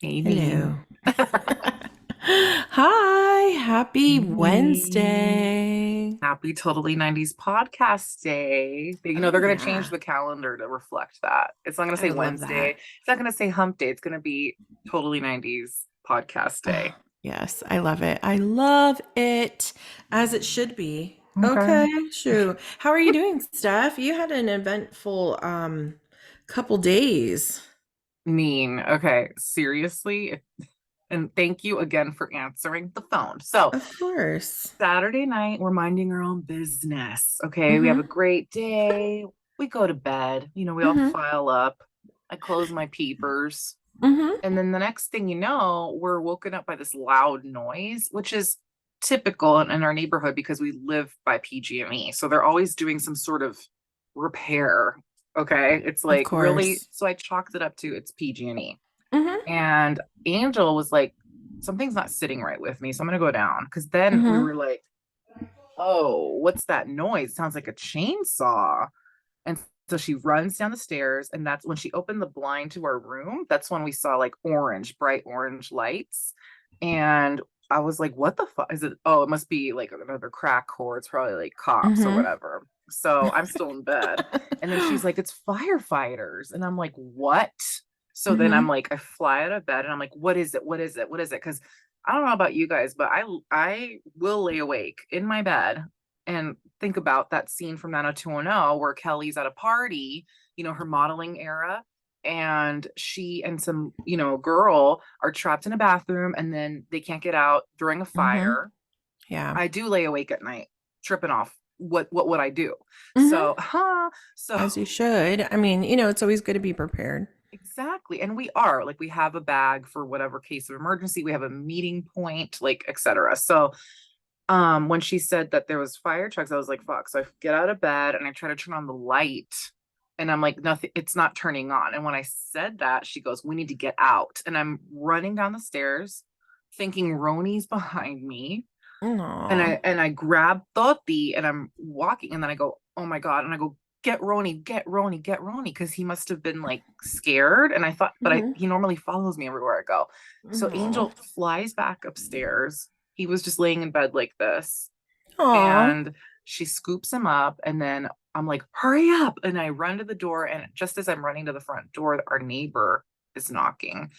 Amy. Hello. Hi, happy Hey. Wednesday. Happy Totally 90s Podcast Day. Oh, They're going to change yeah. the calendar to reflect that. It's not going to I say love Wednesday. that. It's not going to say Hump Day. It's going to be Totally 90s Podcast Oh, Day. yes, I love it. I love it as it should be. Okay. Okay, shoo. How are you doing, Steph? You had an eventful couple days. Mean. Okay. Seriously. And thank you again for answering the phone. So, Of course. Saturday night, we're minding our own business. Okay. We have a Mm-hmm. great day. We go to bed. We all Mm-hmm. file up. I close my peepers. Mm-hmm. And then the next thing you know, we're woken up by this loud noise, which is typical in our neighborhood because we live by PG&E. So they're always doing some sort of repair. Okay. It's Of like really, course. so I chalked it up to it's PG&E. Mm-hmm. And Angel was like, something's not sitting right with me. So I'm going to go down. Cause then we Mm-hmm. were like, oh, what's that noise? Sounds like a chainsaw. And so she runs down the stairs, and that's when she opened the blind to our room. That's when we saw like orange, bright orange lights. And I was like, what the fuck is it? Oh, it must be like another crack whore. It's probably like cops or Mm-hmm. whatever. So I'm still in bed. And then she's like, it's firefighters. And I'm like, what? So then I'm Mm-hmm. like, I fly out of bed and I'm like, what is it? What is it? What is it? Because I don't know about you guys, but I will lay awake in my bed and think about that scene from 90210 where Kelly's at a party, her modeling era, and she and some, girl are trapped in a bathroom and then they can't get out during a Mm-hmm. fire. Yeah. I do lay awake at night, tripping off what would I do? Mm-hmm. So, huh? So As you should. I mean, it's always good to be prepared. exactly. And we are like we have a bag for whatever case of emergency, we have a meeting point, like etc. So when she said that there was fire trucks, I was like, fuck. So I get out of bed and I try to turn on the light and I'm like, nothing, it's not turning on. And when I said that, she goes, we need to get out. And I'm running down the stairs thinking Roni's behind me. And Aw. I grab Toti and I'm walking and then I go, oh my God. And I go, get Roni, get Roni, get Roni. Because he must have been like scared. And I thought, but Mhm. he normally follows me everywhere I go. So Aw. Angel flies back upstairs. He was just laying in bed like this. Aw. And she scoops him up. And then I'm like, hurry up. And I run to the door. And just as I'm running to the front door, our neighbor is knocking.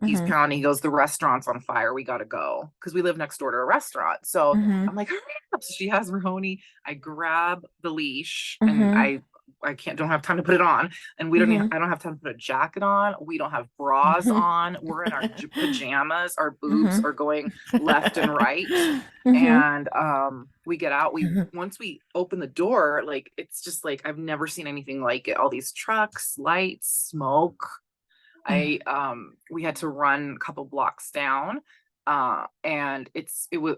He's Mhm. pounding. He goes, the restaurant's on fire. We got to go. Because we live next door to a restaurant. So I'm Mhm. like, hurry up. So she has Mahoney. I grab the leash and Mhm. I don't have time to put it on. And we don't Mhm. I don't have time to put a jacket on. We don't have bras Mhm. on. We're in our pajamas. Our boobs Mhm. are going left and right. Mhm. And we get out. We Mhm. once we open the door, like it's just like I've never seen anything like it. All these trucks, lights, smoke. I We had to run a couple blocks down, and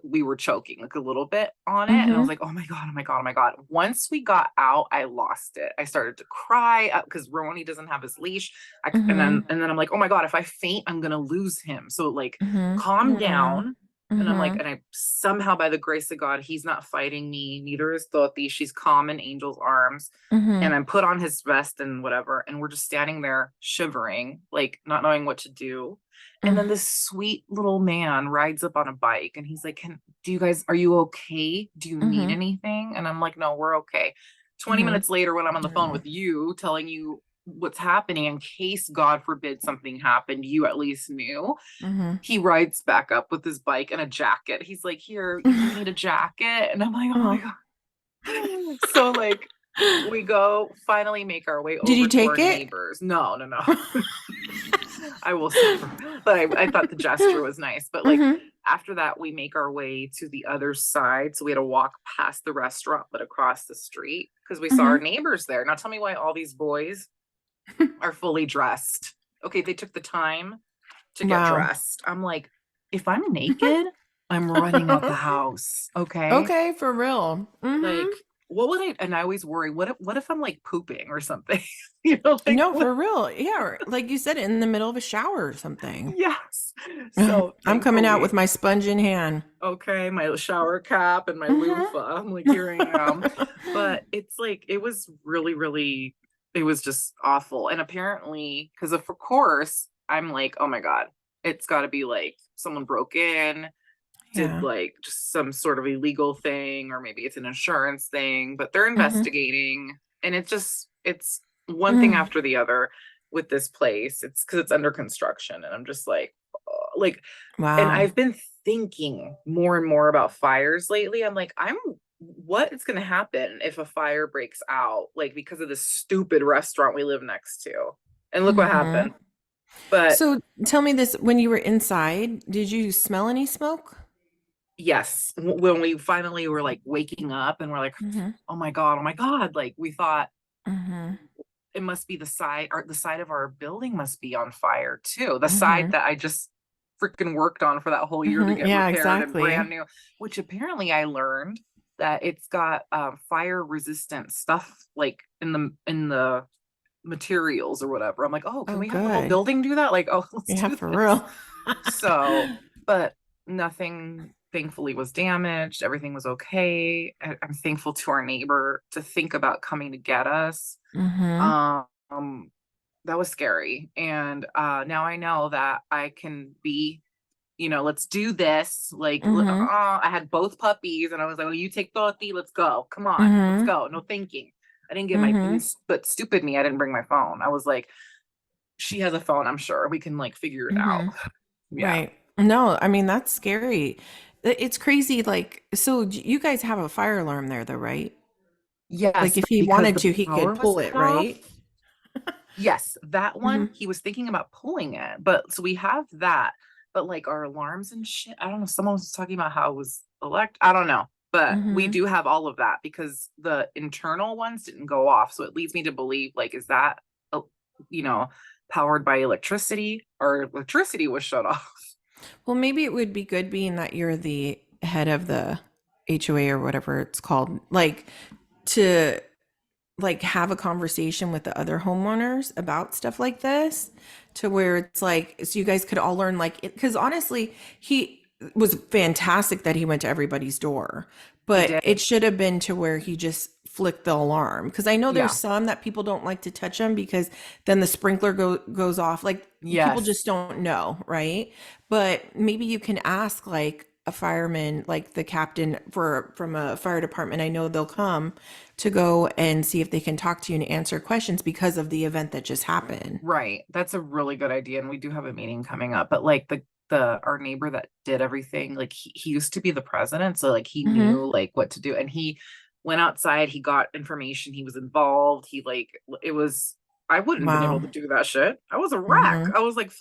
we were choking like a little bit on it, and I was Mhm. like, oh my God, oh my God, oh my God. Once we got out, I lost it. I started to cry because Roni doesn't have his leash. Mhm. And then I'm like, oh my God, if I faint, I'm gonna lose him. So like Mhm. calm Aw. down. And I'm like, Mhm. and I somehow by the grace of God, he's not fighting me, neither is Thoti. She's calm in Angel's arms, and Mhm. I put on his vest and whatever, and we're just standing there shivering, like not knowing what to do. And then Mhm. this sweet little man rides up on a bike and he's like, are you okay? Do you need Mhm. anything? And I'm like, no, we're okay. 20 Mhm. minutes later, when I'm on the phone Aw. with you, telling you what's happening in case God forbid something happened, you at least knew. Mhm. He rides back up with his bike and a jacket. He's like, here, do you need a jacket? And I'm like, oh my Aw. God. So like we go finally make our way Did over you to take our it? neighbors. No, no, no. I will suffer. But I thought the gesture was nice. But like Mhm. after that, we make our way to the other side. So we had to walk past the restaurant, but across the street because we saw our Mhm. neighbors there. Now tell me why all these boys are fully dressed. Okay, they took the time to get Wow. dressed. I'm like, if I'm naked, I'm running out the house. Okay. Okay, for real. Like, Mhm. what would I always worry, what if I'm like pooping or something? Like No, what? for real. Yeah, or like you said, in the middle of a shower or something. Yes. Ugh, So I'm coming out with thankfully, my sponge in hand. okay, my shower cap and my Mhm. loofah. I'm like, here I am. But it's like it was really, really. it was just awful. And apparently, because of course, I'm like, oh my God, it's got to be like someone broke in, did Yeah. like just some sort of illegal thing, or maybe it's an insurance thing, but they're Mhm. investigating. And it's one thing Mm. after the other with this place. It's because it's under construction. And I'm just like, and Wow. I've been thinking more and more about fires lately. I'm like, what is going to happen if a fire breaks out, like because of this stupid restaurant we live next to? And look what happened. Mhm. But So tell me this, when you were inside, did you smell any smoke? yes, when we finally were like waking up and we're like, Mhm. oh my God, like we thought Mhm. it must be the side of our building must be on fire too. The side Mhm. that I just freaking worked on for that whole year to Mhm. get Yeah, repaired and brand exactly. new, which apparently I learned that it's got fire resistant stuff like in the materials or whatever. I'm like, oh, can Oh, we have the whole good. building do that? Like, oh, let's Yeah, do for this. real. So, but nothing thankfully was damaged. Everything was okay. I'm thankful to our neighbor to think about coming to get us. Mhm. Um, that was scary. And now I know that I can be, let's do this. Like, Mhm. I had both puppies and I was like, well, you take Dorothy, let's go. Come on, let's Mhm. go. No thinking. I didn't get Mhm. but stupid me, I didn't bring my phone. I was like, she has a phone, I'm sure. We can like figure it out. Mhm. Yeah. Right. No, I mean, that's scary. It's crazy. Like, so you guys have a fire alarm there, though, right? Like, Yes, if but he because wanted the to, he could power was pull it, cut off. right? Yes, that one, Mhm. he was thinking about pulling it. But so we have that. But like our alarms and shit, I don't know. Someone was talking about how it was I don't know. But we Mhm. do have all of that because the internal ones didn't go off. So it leads me to believe, like, is that, uh, you know, powered by electricity, or electricity was shut off? Well, maybe it would be good being that you're the head of the HOA or whatever it's called, like to like have a conversation with the other homeowners about stuff like this to where it's like so you guys could all learn like because honestly he was fantastic that he went to everybody's door, He but it did. should have been to where he just flicked the alarm because I know there's Yeah. some that people don't like to touch them because then the sprinkler goes off, like people just Yes. don't know, right? But maybe you can ask like a fireman, like the captain for from a fire department, I know they'll come to go and see if they can talk to you and answer questions because of the event that just happened. Right. That's a really good idea. And we do have a meeting coming up. But like the our neighbor that did everything, like he used to be the president. So like he Hmm. knew like what to do. And he went outside, he got information, he was involved. He like it was I wouldn't have been able Wow. to do that shit. I was a wreck. Hmm. I was like,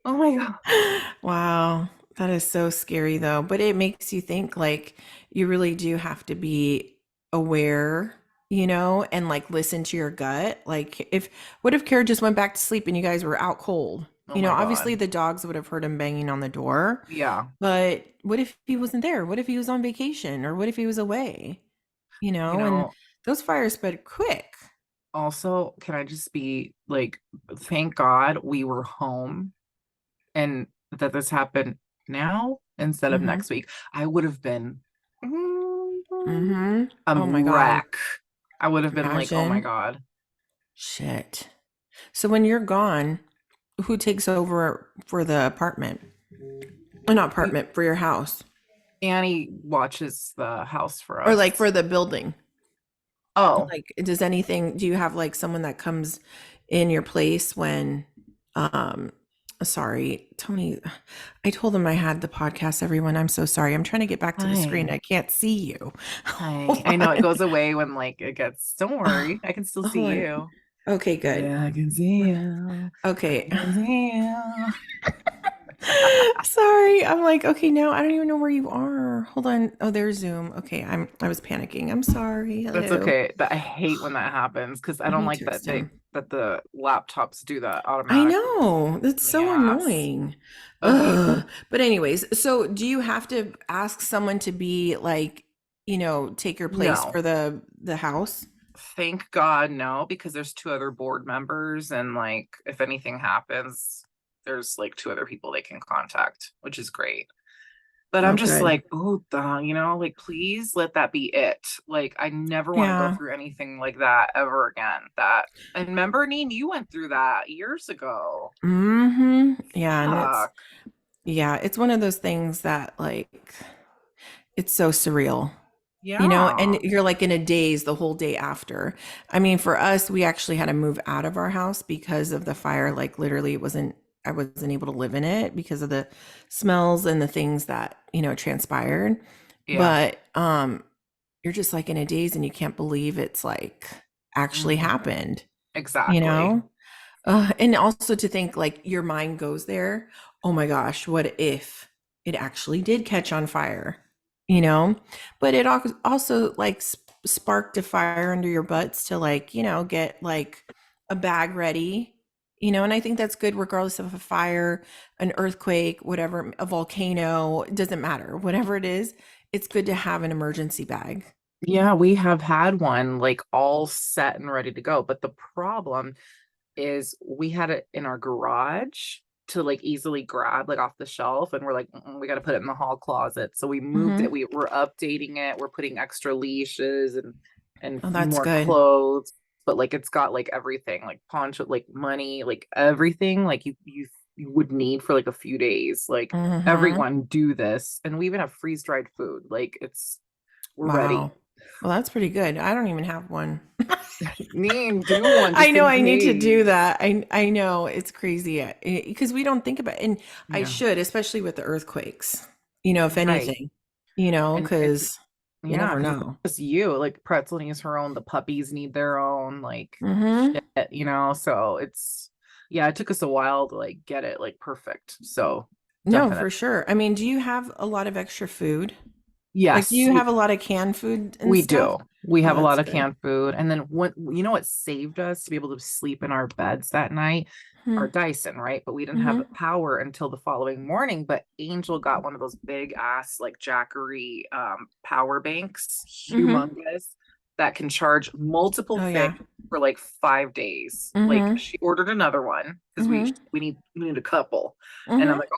oh my God. Wow. That is so scary though. But it makes you think like you really do have to be aware, and like listen to your gut. Like if what if Kara just went back to sleep and you guys were out cold? Oh my Obviously God. the dogs would have heard him banging on the door, Yeah. but what if he wasn't there? What if he was on vacation or what if he was away? You And know, those fires spread quick. also, can I just be like, thank God we were home and that this happened now instead of Mhm. next week. I would have been Mhm. a Oh my god. wreck. I would have been like, oh my Imagine. God. Shit. So when you're gone, who takes over for the apartment? Or not We, apartment, for your house. Annie watches the house for Or like us. for the building. Oh, Like do you have like someone that comes in your place when um sorry, Tony, I told him I had the podcast, everyone. I'm so sorry. I'm trying to get back to the screen. hi. I can't see you. Hi. Hold I know it on. goes away when like it gets, don't worry. I can still see Hold on. you. Okay, good. Yeah, I can see you. I Okay. can see you. Sorry. I'm like, okay, now I don't even know where you are. Hold on. Oh, there's Zoom. Okay, I was panicking. I'm sorry. That's Hello. okay. That I hate when that happens because I Let don't me like text him. that the laptops do that I automatically. know. That's In the so ass. annoying. Okay. Ugh. But anyways, so do you have to ask someone to be like, take your place No. for the house? Thank God, no, because there's two other board members, and like if anything happens, there's like two other people they can contact, which is great. But I'm Oh, just good. like, oh, like, please let that be it. Like, I never want to go Yeah. through anything like that ever again. And remember, Neen, you went through that years ago. Yeah, and Fuck. it's one of those things that like it's so surreal. And Yeah. you're like in a daze the whole day after. I mean, for us, we actually had to move out of our house because of the fire. Like literally I wasn't able to live in it because of the smells and the things that, transpired. Yeah. But you're just like in a daze and you can't believe it's like actually Mhm. happened, you Exactly. know? And also to think like your mind goes there. Oh my gosh, what if it actually did catch on fire? You know, but it also like sparked a fire under your butts to like, get like a bag ready, and I think that's good regardless of a fire, an earthquake, whatever, a volcano, it doesn't matter. Whatever it is, it's good to have an emergency bag. Yeah, we have had one like all set and ready to go. But the problem is we had it in our garage to like easily grab like off the shelf, and we're like, we got to put it in the hall closet. So we moved it. Mhm. We're updating it. We're putting extra leashes and Oh, that's more good. clothes. But like it's got like everything, like poncho, like money, like everything, like you would need for like a few days. Like Mhm. everyone do this, and we even have freeze dried food. Like we're ready. Wow. Well, that's pretty good. I don't even have one. Need do one I just know in I need to do case. that. I know it's crazy because we don't think about it. And I Yeah, should, especially with the earthquakes, if right. anything, And it's because you yeah, never because it's not know. just you. Like Pretzel needs her own. The puppies need their own. Like Hmm. shit, So it's yeah. It took us a while to like get it like perfect. So No, definite. for sure. I mean, do you have a lot of extra food? Like, do Yes, you have a lot of canned food and we stuff? do. We Oh, have a that's lot of good. canned food, and then what saved us to be able to sleep in our beds that night? Hmm. Our Dyson, right? But we didn't have Mm-hmm. power until the following morning. But Angel got one of those big ass like Jackery power banks, Mm-hmm. humongous, that can charge multiple Oh things yeah. for like 5 days. Like Mm-hmm. she ordered another one because Mm-hmm. we need a couple. And I'm Mm-hmm. like,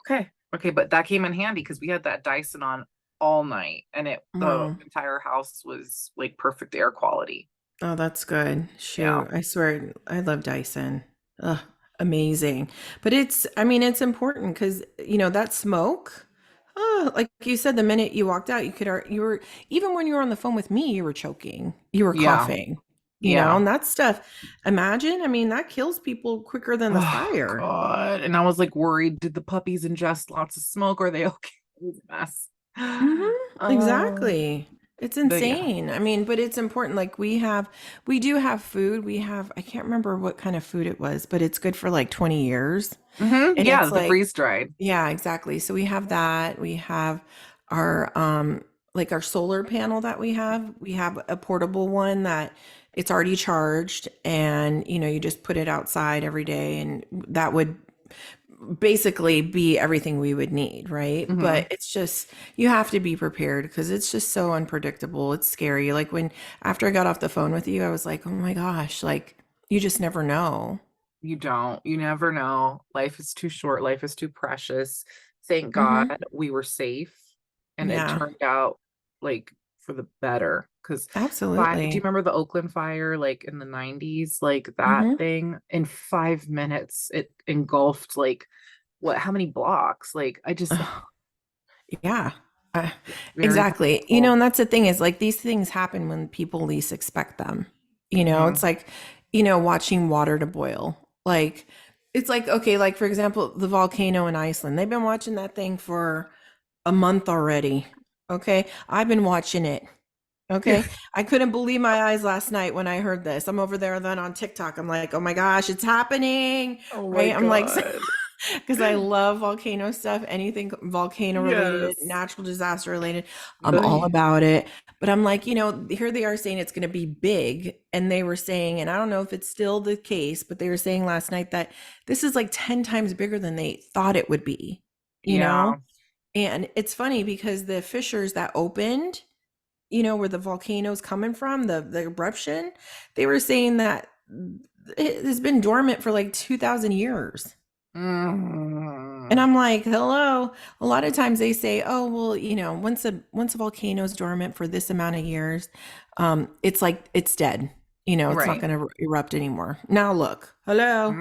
okay, but that came in handy because we had that Dyson on all night, and the Wow. entire house was like perfect air quality. Oh, that's good. Yeah. Shoot, I swear I love Dyson. Ugh, amazing. But I mean, it's important because, that smoke, like you said, the minute you walked out, you were, even when you were on the phone with me, you were choking, you were Yeah. coughing, Yeah. and that stuff. Imagine, I mean, that kills people quicker than the Oh fire. God. And I was like worried, did the puppies ingest lots of smoke? Are they okay? It was a mess. Um, Exactly. It's but yeah. insane. I mean, but it's important. Like we do have food. I can't remember what kind of food it was, but it's good for like 20 years. And Yeah, it's the like, freeze dried. yeah, exactly. So we have that. We have our like our solar panel that we have. We have a portable one that it's already charged and you just put it outside every day and that would basically be everything we would need, right? Hmm. But it's just you have to be prepared because it's just so unpredictable. It's scary. Like when after I got off the phone with you, I was like, "Oh my gosh, like you just never know." You don't. You never know. Life is too short. Life is too precious. Thank God Mhm. we were safe, and it Yeah. turned out like for the better. Because do you Absolutely. remember the Oakland fire, like in the 90s? Like that Mhm. thing in 5 minutes, it engulfed like how many blocks? Like I just Yeah. Uh, very exactly. powerful. And that's the thing is like these things happen when people least expect them. It's Hmm. like, watching water to boil. Like, it's like, okay, like for example, the volcano in Iceland, they've been watching that thing for a month already. Okay. I've been watching it. Okay. I couldn't believe my eyes last night when I heard this. I'm over there then on TikTok. I'm like, oh my gosh, it's happening. Oh my Right. I'm like, God. because I love volcano stuff, anything volcano related, Yes. natural disaster related. I'm all The about it. But I'm like, here they are saying it's going to be big. And they were saying, and I don't know if it's still the case, but they were saying last night that this is like 10 times bigger than they thought it would be, you know? yeah. And it's funny because the fissures that opened, where the volcano's coming from, the eruption, they were saying that it has been dormant for like 2,000 years. And Mm. I'm like, hello. A lot of times they say, oh, well, once a volcano's dormant for this amount of years, it's like it's dead. It's not Right. going to erupt anymore. Now look, hello.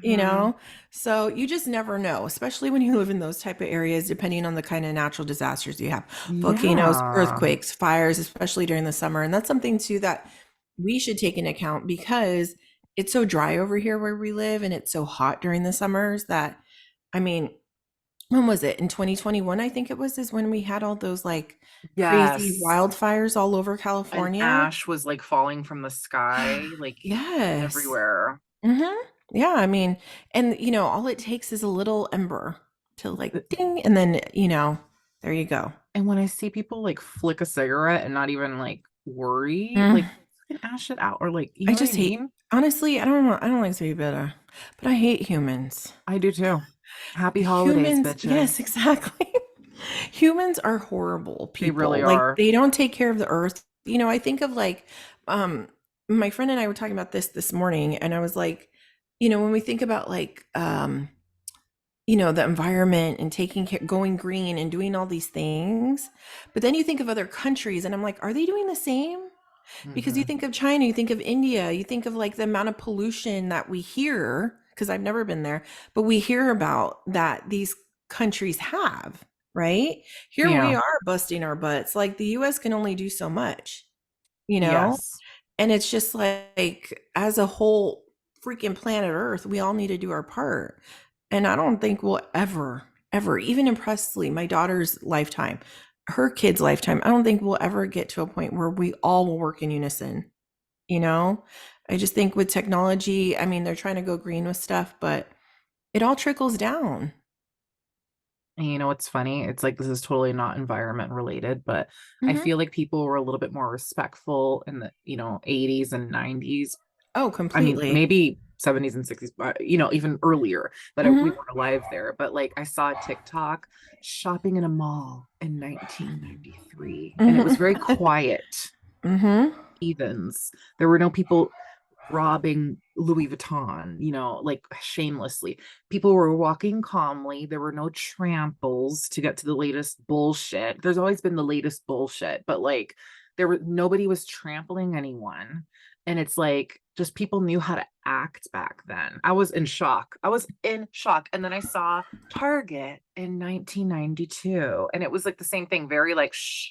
You Hmm. know, so you just never know, especially when you live in those type of areas, depending on the kind of natural disasters you have, volcanoes, Yeah. earthquakes, fires, especially during the summer. And that's something too that we should take into account because it's so dry over here where we live and it's so hot during the summers that, I mean, when was it? In 2021, I think it was, is when we had all those like crazy Yes. wildfires all over And California. ash was like falling from the sky, like Yes. everywhere. Hmm. Yeah, I mean, and all it takes is a little ember to like ding, and then there you go. And when I see people like flick a cigarette and not even like worry, Mm. like fucking ash it out, or like, you I know what I just hate. mean? Honestly, I don't like to be bitter, but I hate humans. I do too. Happy holidays, Humans, yes, bitches. exactly. Humans are horrible They really people. Like are. they don't take care of the earth. I think of like um my friend and I were talking about this morning and I was like, when we think about like the environment and taking care, going green and doing all these things, but then you think of other countries and I'm like, are they doing the same? Because you Hmm. think of China, you think of India, you think of like the amount of pollution that we hear, because I've never been there, but we hear about that these countries have, right? Here we Yeah. are busting our butts. Like the US can only do so much, you know? Yes. And it's just like, as a whole freaking planet Earth, we all need to do our part. And I don't think we'll ever, even in Presley, my daughter's lifetime, her kid's lifetime, I don't think we'll ever get to a point where we all will work in unison, you know? I just think with technology, I mean, they're trying to go green with stuff, but it all trickles down. And you know what's funny? It's like this is totally not environment related, but I Hmm. feel like people were a little bit more respectful in the, 80s and 90s. Oh, I mean, completely. maybe 70s and 60s, but even earlier, but we Hmm. weren't alive there. But like I saw TikTok shopping in a mall in 1993, and it was very Hmm. quiet. Hmm. Evens. There were no people robbing Louis Vuitton, like shamelessly. People were walking calmly. There were no tramples to get to the latest bullshit. There's always been the latest bullshit, but like nobody was trampling anyone. And it's like just people knew how to act back then. I was in shock. I was in shock. And then I saw Target in 1992, and it was like the same thing, very like shh,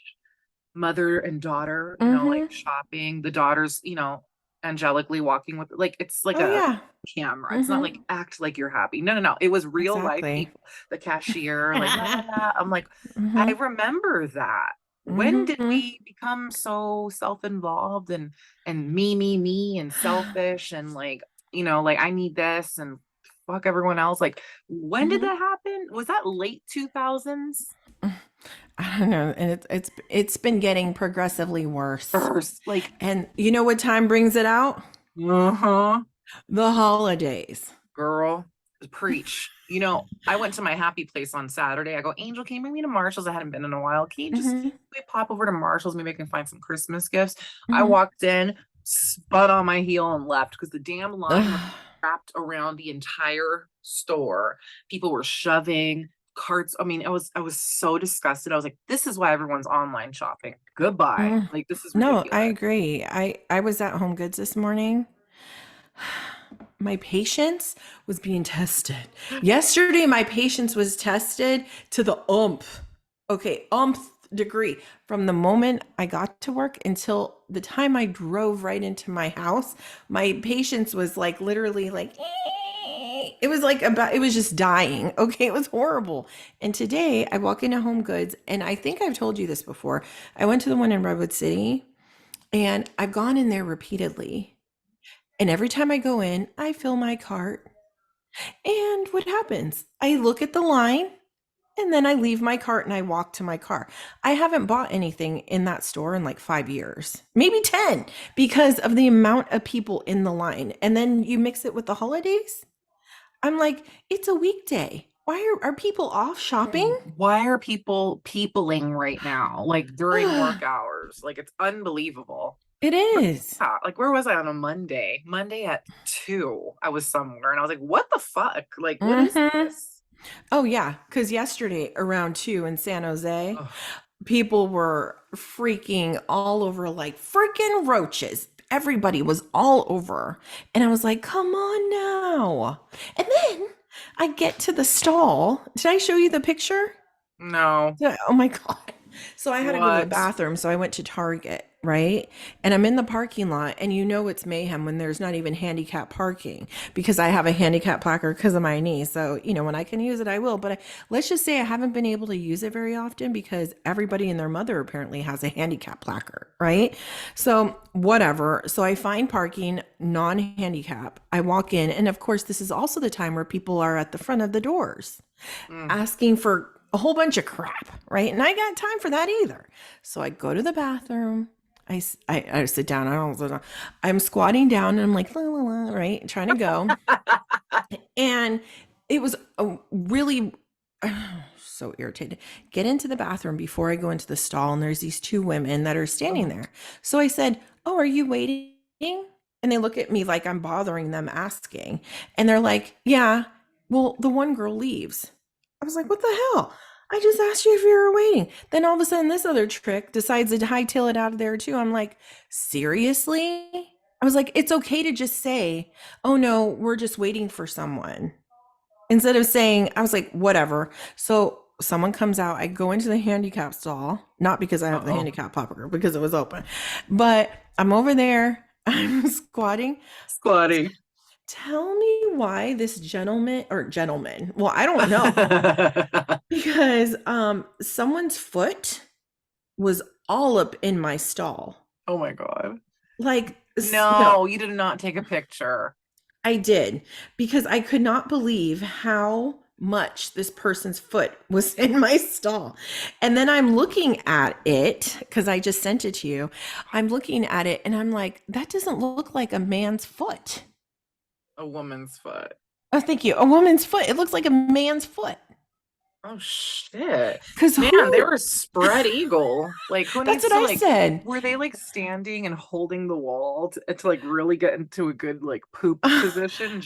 mother and daughter, like Hmm. shopping. The daughter's, angelically walking with, like, it's like Oh a yeah. camera. It's not Hmm. like act like you're happy. No, no, no. It was real life Exactly. people. The cashier, like, la, la, la. I'm like, I Hmm. remember that. When did Hmm. we become so self-involved and me and selfish and like, like I need this and fuck everyone else? Like, when did Hmm. that happen? Was that late 2000s? I don't know, and it's been getting progressively worse. First, like, And you know what time brings it out? uh-huh. The holidays. Girl, preach. I went to my happy place on Saturday. I go, Angel, can you bring me to Marshall's? I hadn't been in a while. Can you just Hmm. we pop over to Marshall's? Maybe I can find some Christmas gifts. I Hmm. walked in, spun on my heel, and left because the damn line was wrapped around the entire store. People were shoving carts. I mean, I was so disgusted. I was like, this is why everyone's online shopping. Goodbye. Like, this is No, I ridiculous. agree. I was at Home Goods this morning. My patience was being tested. Yesterday, my patience was tested to the umph. Okay, umph degree. From the moment I got to work until the time I drove right into my house, my patience was like literally like it was like about it was just dying. Okay, it was horrible. And today I walk into Home Goods and I think I've told you this before. I went to the one in Redwood City and I've gone in there repeatedly. And every time I go in, I fill my cart. And what happens? I look at the line and then I leave my cart and I walk to my car. I haven't bought anything in that store in like 5 years, maybe 10, because of the amount of people in the line. And then you mix it with the holidays. I'm like, it's a weekday. Why are people off shopping? Why are people peopling right now, like during work hours? Like, it's unbelievable. It is. Yeah, like where was I on a Monday? Monday at 2, I was somewhere and I was like, what the fuck? Like, what is Mm-hmm. this? Oh yeah, because yesterday around 2 in San Jose, Ugh. people were freaking all over like freaking roaches. Everybody was all over. And I was like, come on now. And then I get to the stall. Did I show you the picture? No. Oh my God. So I had to go to the What? bathroom. So I went to Target, right? And I'm in the parking lot, and it's mayhem when there's not even handicap parking because I have a handicap placard because of my knee. So, when I can use it, I will. But let's just say I haven't been able to use it very often because everybody and their mother apparently has a handicap placard, right? So, whatever. So I find parking non handicap. I walk in, and of course, this is also the time where people are at the front of the doors Mm. asking for a whole bunch of crap, right? And I got time for that either. So I go to the bathroom. I sit down. I don't sit down. I'm squatting down and I'm like, la, la, la, right? Trying to go. And it was a really so irritated. Get into the bathroom before I go into the stall. And there's these two women that are standing there. So I said, oh, are you waiting? And they look at me like I'm bothering them asking. And they're like, yeah, well, the one girl leaves. I was like, what the hell? I just asked you if you were waiting. Then all of a sudden, this other trick decides to hightail it out of there too. I'm like, seriously? I was like, it's okay to just say, oh no, we're just waiting for someone. Instead of saying, I was like, whatever. So someone comes out, I go into the handicap stall, not because I have the Uh-oh. handicap popper, because it was open, but I'm over there, I'm squatting. Squatty. Tell me why this gentleman, well, I don't know, because someone's foot was all up in my stall. Oh my God. Like, no, No, you did not take a picture. I did, because I could not believe how much this person's foot was in my stall. And then I'm looking at it because I just sent it to you. I'm looking at it and I'm like, that doesn't look like a man's foot. A woman's foot. Oh, thank you. A woman's foot. It looks like a man's foot. Oh shit. Because Man, they were spread eagle. Like who That's needs what to I like said. were they like standing and holding the wall to like really get into a good like poop position?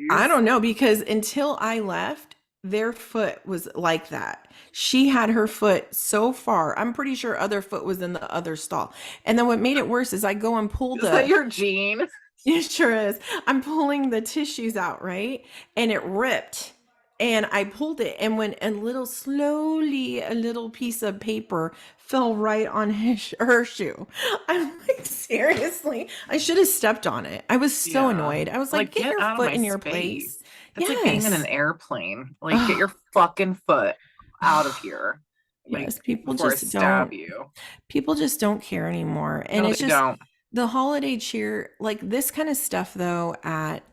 I Jeez. don't know, because until I left, their foot was like that. She had her foot so far. I'm pretty sure other foot was in the other stall. And then what made it worse is I go and pull Is that the your gene? it sure is. I'm pulling the tissues out, right? And it ripped. And I pulled it, and when a little piece of paper fell right on her shoe. I'm like, seriously? I should have stepped on it. I was so Yeah. annoyed. I was like, Like get get your out of foot my in your space. place. That's like being in an Yes. airplane. Like get Oh, your fucking foot out of here. Like yes, people before I just stab don't you. care anymore. And No, it's they just don't. the holiday cheer, like this kind of stuff though at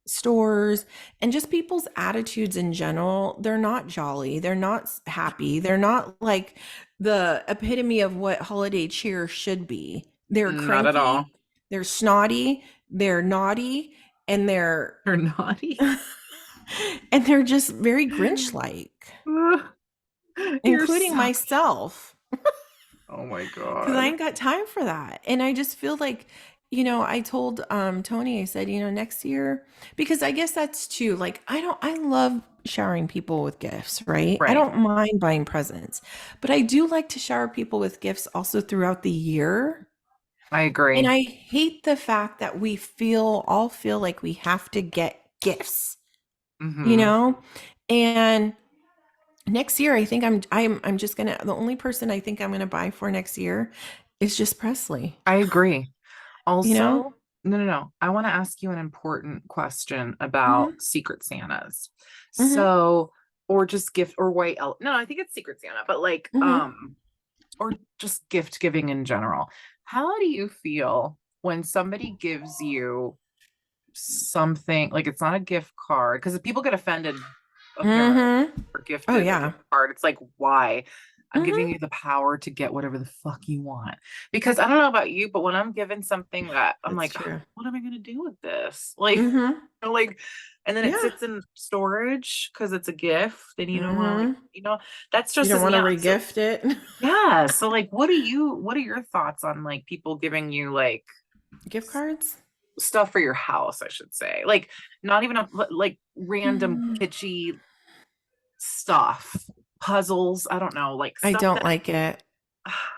stores and just people's attitudes in general, they're not jolly, they're not happy, they're not like the epitome of what holiday cheer should be. They're Not at all. cranky, they're snotty, they're naughty, and they're You're naughty. and they're just very Grinch like, You're including so myself. Oh my Because I God. ain't got time for that. And I just feel like, I told Tony, I said, next year, because I guess that's too, like, I love showering people with gifts, right? I Right. don't mind buying presents, but I do like to shower people with gifts also throughout the year. I And agree. I hate the fact that we all feel like we have to get gifts, you Hmm. know? And next year, I think I'm just gonna the only person I think I'm gonna buy for next year is just Presley. I agree. You know? Also, no. I want to ask you an important question Mhm. about Secret Santas. Mhm. So, or just gift or no, I think it's Secret Santa, but like, Mhm. or just gift giving in general. How do you feel when somebody gives you something like it's not a gift card? Because people get offended apparently Mhm. or Oh gifted a yeah. gift card. It's like, why? I'm giving Mhm. you the power to get whatever the fuck you want. Because I don't know about you, but when I'm given something that I'm That's like, true. what am I gonna do with this? Like, Mhm. like and then it Yeah. sits in storage because it's a gift and you don't want to, Mm-hmm. that's You just don't as, want to yeah. So, regift it. yeah. So like, what are your thoughts on like people giving you like Gift cards? stuff for your house, I should say. Like not even like random Mm, kitschy stuff, puzzles, I don't know, like I stuff don't that like it.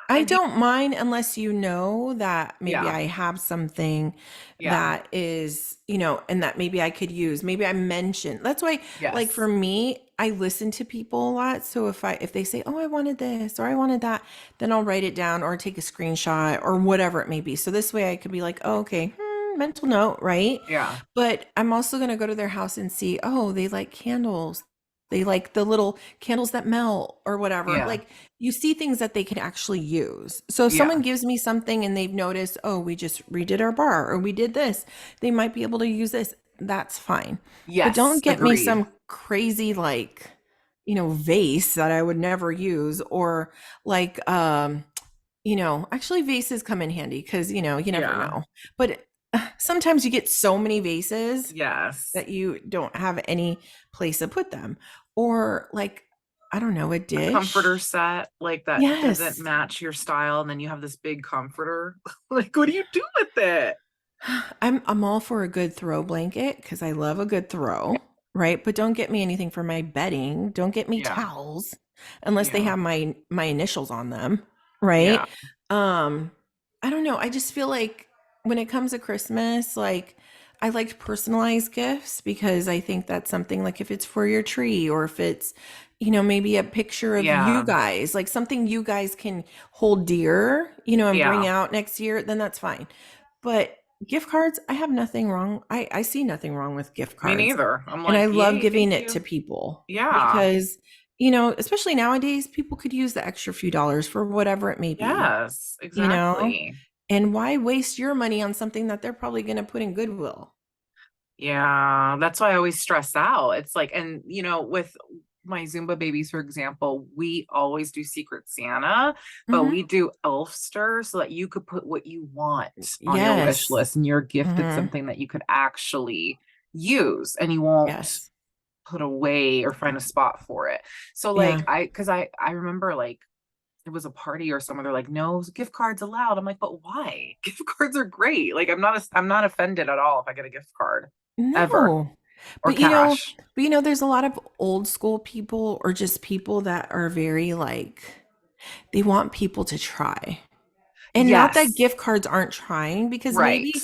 I I do. don't mind unless you know that maybe Yeah. I have something Yeah. that is, and that maybe I could use. Maybe I mentioned. That's why, like for Yes. me, I listen to people a lot. So if they say, "Oh, I wanted this" or "I wanted that," then I'll write it down or take a screenshot or whatever it may be. So this way I could be like, "Oh, okay, mental note, right?" Yeah. But I'm also gonna go to their house and see, oh, they like candles. They like the little candles that melt or whatever. Yeah. Like you see things that they can actually use. So if someone Yeah. gives me something and they've noticed, oh, we just redid our bar or we did this, they might be able to use this. That's fine. But Yes. don't get me Agreed. some crazy like, vase that I would never use or like actually vases come in handy because you never Yeah. know. But sometimes you get so many vases Yes. that you don't have any place to put them. Or like, I don't know, a A comforter dish. set like that doesn't Yes. match your style, and then you have this big comforter. Like, what do you do with it? I'm all for a good throw blanket because I love a good throw, right? But don't get me anything for my bedding. Don't get me Yeah. towels unless they Yeah. have my initials on them, Yeah. right? Um, I don't know. I just feel like when it comes to Christmas, like I like personalized gifts because I think that's something like if it's for your tree or if it's, maybe a picture of you Yeah. guys, like something you guys can hold dear, and bring Yeah. out next year, then that's fine. But gift cards, I have nothing wrong. I see nothing wrong with gift Me cards. neither. I'm And I like, love yay, giving thank it to you. people Yeah. because, especially nowadays, people could use the extra few dollars for whatever it may be, Yes, you know? exactly. And why waste your money on something that they're probably going to put in Goodwill? Yeah, that's why I always stress out. It's like, and with my Zumba babies, for example, we always do Secret Santa, but Hmm. we do Elfster so that you could put what you want on your wish Yes. list and you're gifted Hmm. something that you could actually use and you won't Yes. put away or find a spot for it. So like Yeah. because I remember like it was a party or somewhere they're like no gift cards allowed. I'm like, but why? Gift cards are great. Like I'm not offended at all if I get a gift card ever No. or But you know, cash. but you know, there's a lot of old school people or just people that are very like, they want people to try. And not that Yes. gift cards aren't trying because Right.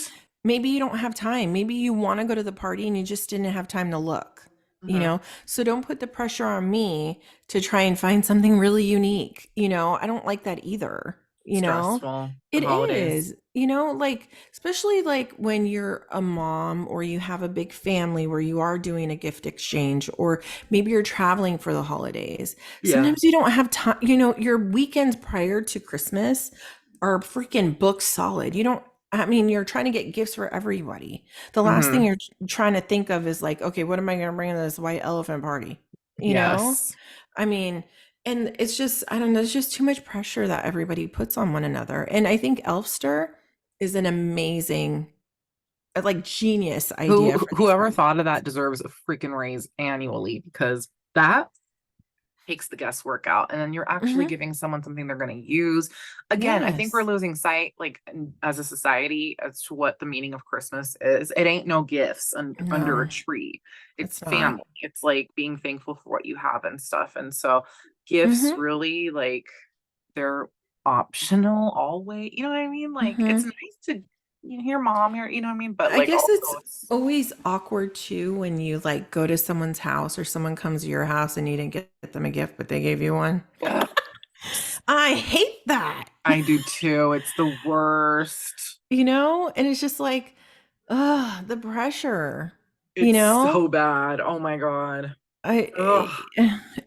maybe you don't have time. Maybe you want to go to the party and you just didn't have time to look, Hmm. So don't put the pressure on me to try and find something really unique, I don't like that either. Stressful. The It holidays. is, like especially like when you're a mom or you have a big family where you are doing a gift exchange or maybe you're traveling for the holidays. Yeah. Sometimes you don't have time, your weekends prior to Christmas are freaking booked solid. You don't, I mean, you're trying to get gifts for everybody. The last thing Hmm. you're trying to think of is like, okay, what am I going to bring to this white elephant party? You know? Yes. I mean, and it's just, I don't know, there's just too much pressure that everybody puts on one another. And I think Elfster is an amazing, like genius idea for these Whoever holidays. thought of that deserves a freaking raise annually because that takes the guesswork out and then you're actually Hmm. giving someone something they're going to use. Again, I think we're Yes. losing sight like as a society as to what the meaning of Christmas is. It ain't no gifts under a No, tree. It's it's not. family. It's like being thankful for what you have and stuff. And so gifts Hmm. really like they're optional always. You know what I mean? Like it's Hmm. nice to hear mom, you know what I mean? But I like guess also it's it's always awkward too when you like go to someone's house or someone comes to your house and you didn't get them a gift, but they gave you one. ugh, I hate that. I do too. It's the worst. And it's just like, the pressure, you It's know? so bad. Oh my God. I Ugh.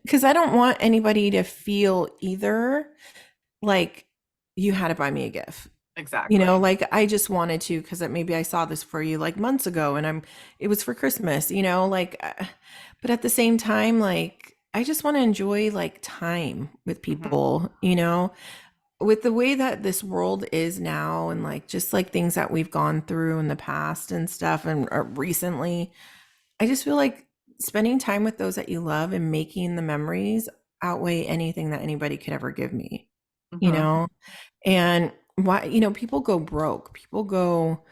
because I don't want anybody to feel either like you had to buy me a gift. Exactly. Like I just wanted to because maybe I saw this for you like months ago and it was for Christmas, like, but at the same time, like I just want to enjoy like time with Mhm. people, with the way that this world is now and like just like things that we've gone through in the past and stuff and recently, I just feel like spending time with those that you love and making the memories outweigh anything that anybody could ever give me, you Mhm. know? And why, people go broke, people go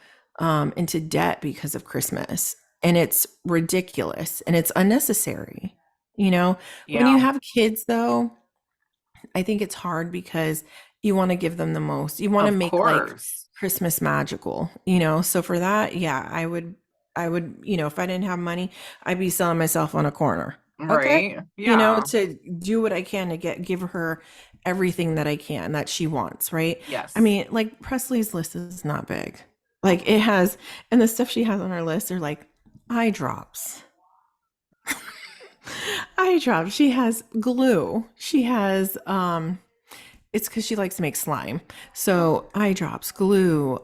into debt because of Christmas, and it's ridiculous and it's unnecessary. When you Yeah, have kids, though, I think it's hard because you want to give them the most. You want to of make like course. Christmas magical, So for that, yeah, I would, if I didn't have money, I'd be selling myself on a corner. Okay. Right? Yeah. To do what I can to give her everything that I can that she wants, right? I Yes. mean, like Presley's list is not big. Like it has, and the stuff she has on her list are like eye drops. Eye drops. She has glue. She has it's because she likes to make slime. So eye drops, glue,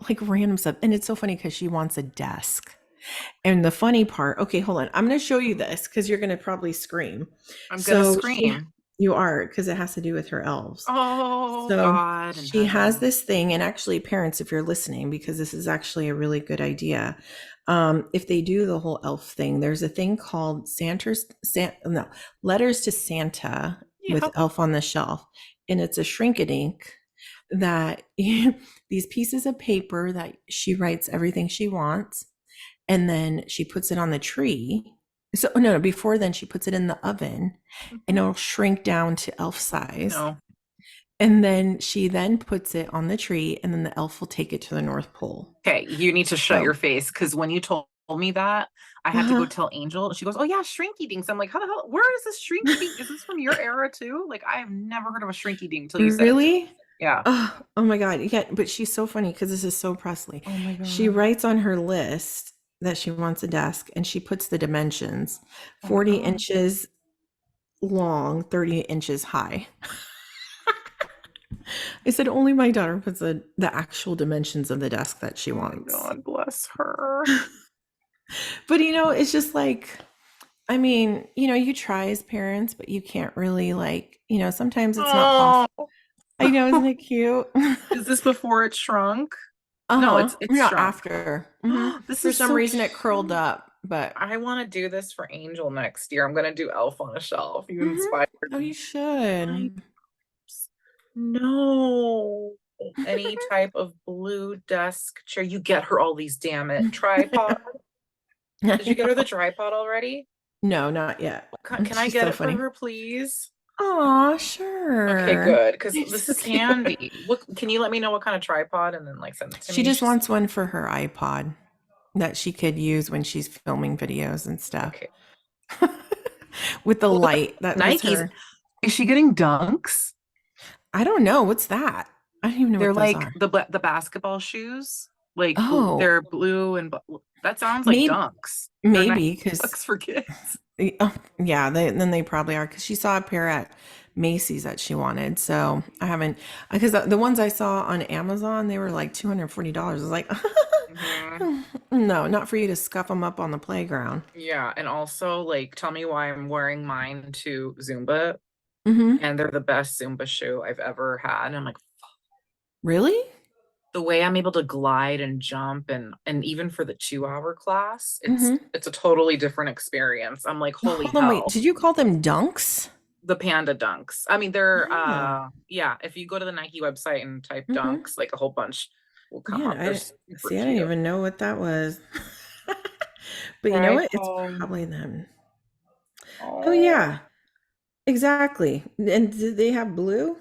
like random stuff. And it's so funny because she wants a desk. And the funny part, okay, hold on. I'm going to show you this because you're going to probably scream. I'm gonna So scream. you are, because it has to do with her elves. Oh So God in she has heaven. this thing, and actually, parents, if you're listening, because this is actually a really good idea. If they do the whole elf thing, there's a thing called no, Letters to Santa with Yeah. Elf on the Shelf, and it's a shrink-a-dink that these pieces of paper that she writes everything she wants, and then she puts it on the tree. So no, before then she puts it in the oven, and Mhm. it'll shrink down to elf size, No. and then she then puts it on the tree, and then the elf will take it to the North Pole. Okay, you need to shut So, your face because when you told me that, I had to go uh-huh. tell Angel, and she goes, "Oh yeah, Shrinky Dinks." I'm like, "How the hell? Where is this Shrinky Dink? Is this from your era too?" Like, I have never heard of a Shrinky Dink until you said it to me. Really? Yeah. Oh my God. Yeah, but she's so funny because this is so Presley. Oh my She God. writes on her list that she wants a desk, and she puts the dimensions Oh my 40 God. inches long, 30 inches high. I said only my daughter puts the actual dimensions of the desk that she Oh my wants. God. Bless her. But it's just like, I mean, you try as parents, but you can't really like, sometimes it's not possible. Oh. I know, isn't it cute? Is this before it shrunk? No, Uh-huh. it's Yeah, shrunk. after. This For is some so reason it curled cute. up, but I want to do this for Angel next year. I'm gonna do Elf on a Shelf. You mhm. inspired Oh, you me. I should. no. Any type of blue desk chair. You get her all these, damn it. Tripod. Did you I get her the know. tripod already? No, not yet. Can I She's get so it for funny. her, please? Aw, Okay, sure. good. Because She's this so is cute. handy. What can you let me know what kind of tripod and then like send it to She me? just She's wants one for her iPod that she could use when she's filming videos and stuff. okay. With the What about light. That was Nikes? her. Is she getting dunks? I don't know. What's that? I don't even know They're what those like are. the basketball shoes. Like Oh, they're blue and that sounds like maybe, dunks. They're nice maybe because dunks for kids. yeah, then they probably are because she saw a pair at Macy's that she wanted. So I haven't, because the ones I saw on Amazon, they were like $240. I was like, Mhm. no, not for you to scuff them up on the playground. Yeah, and also like tell me why I'm wearing mine to Zumba Hmm. and they're the best Zumba shoe I've ever had. And I'm like Really? the way I'm able to glide and jump and even for the 2 hour class, Hmm. it's a totally different experience. I'm like, holy Hold on, wait. hell. Did you call them dunks? The panda dunks. I mean, they're Oh, yeah, if you go to the Nike website and type hmm. dunks, like a whole bunch will come Yeah, up. They're I super see. I didn't cute. even know what that was. But you know what? It's Tripod. probably them. Oh Oh. yeah, exactly. And did they have blue?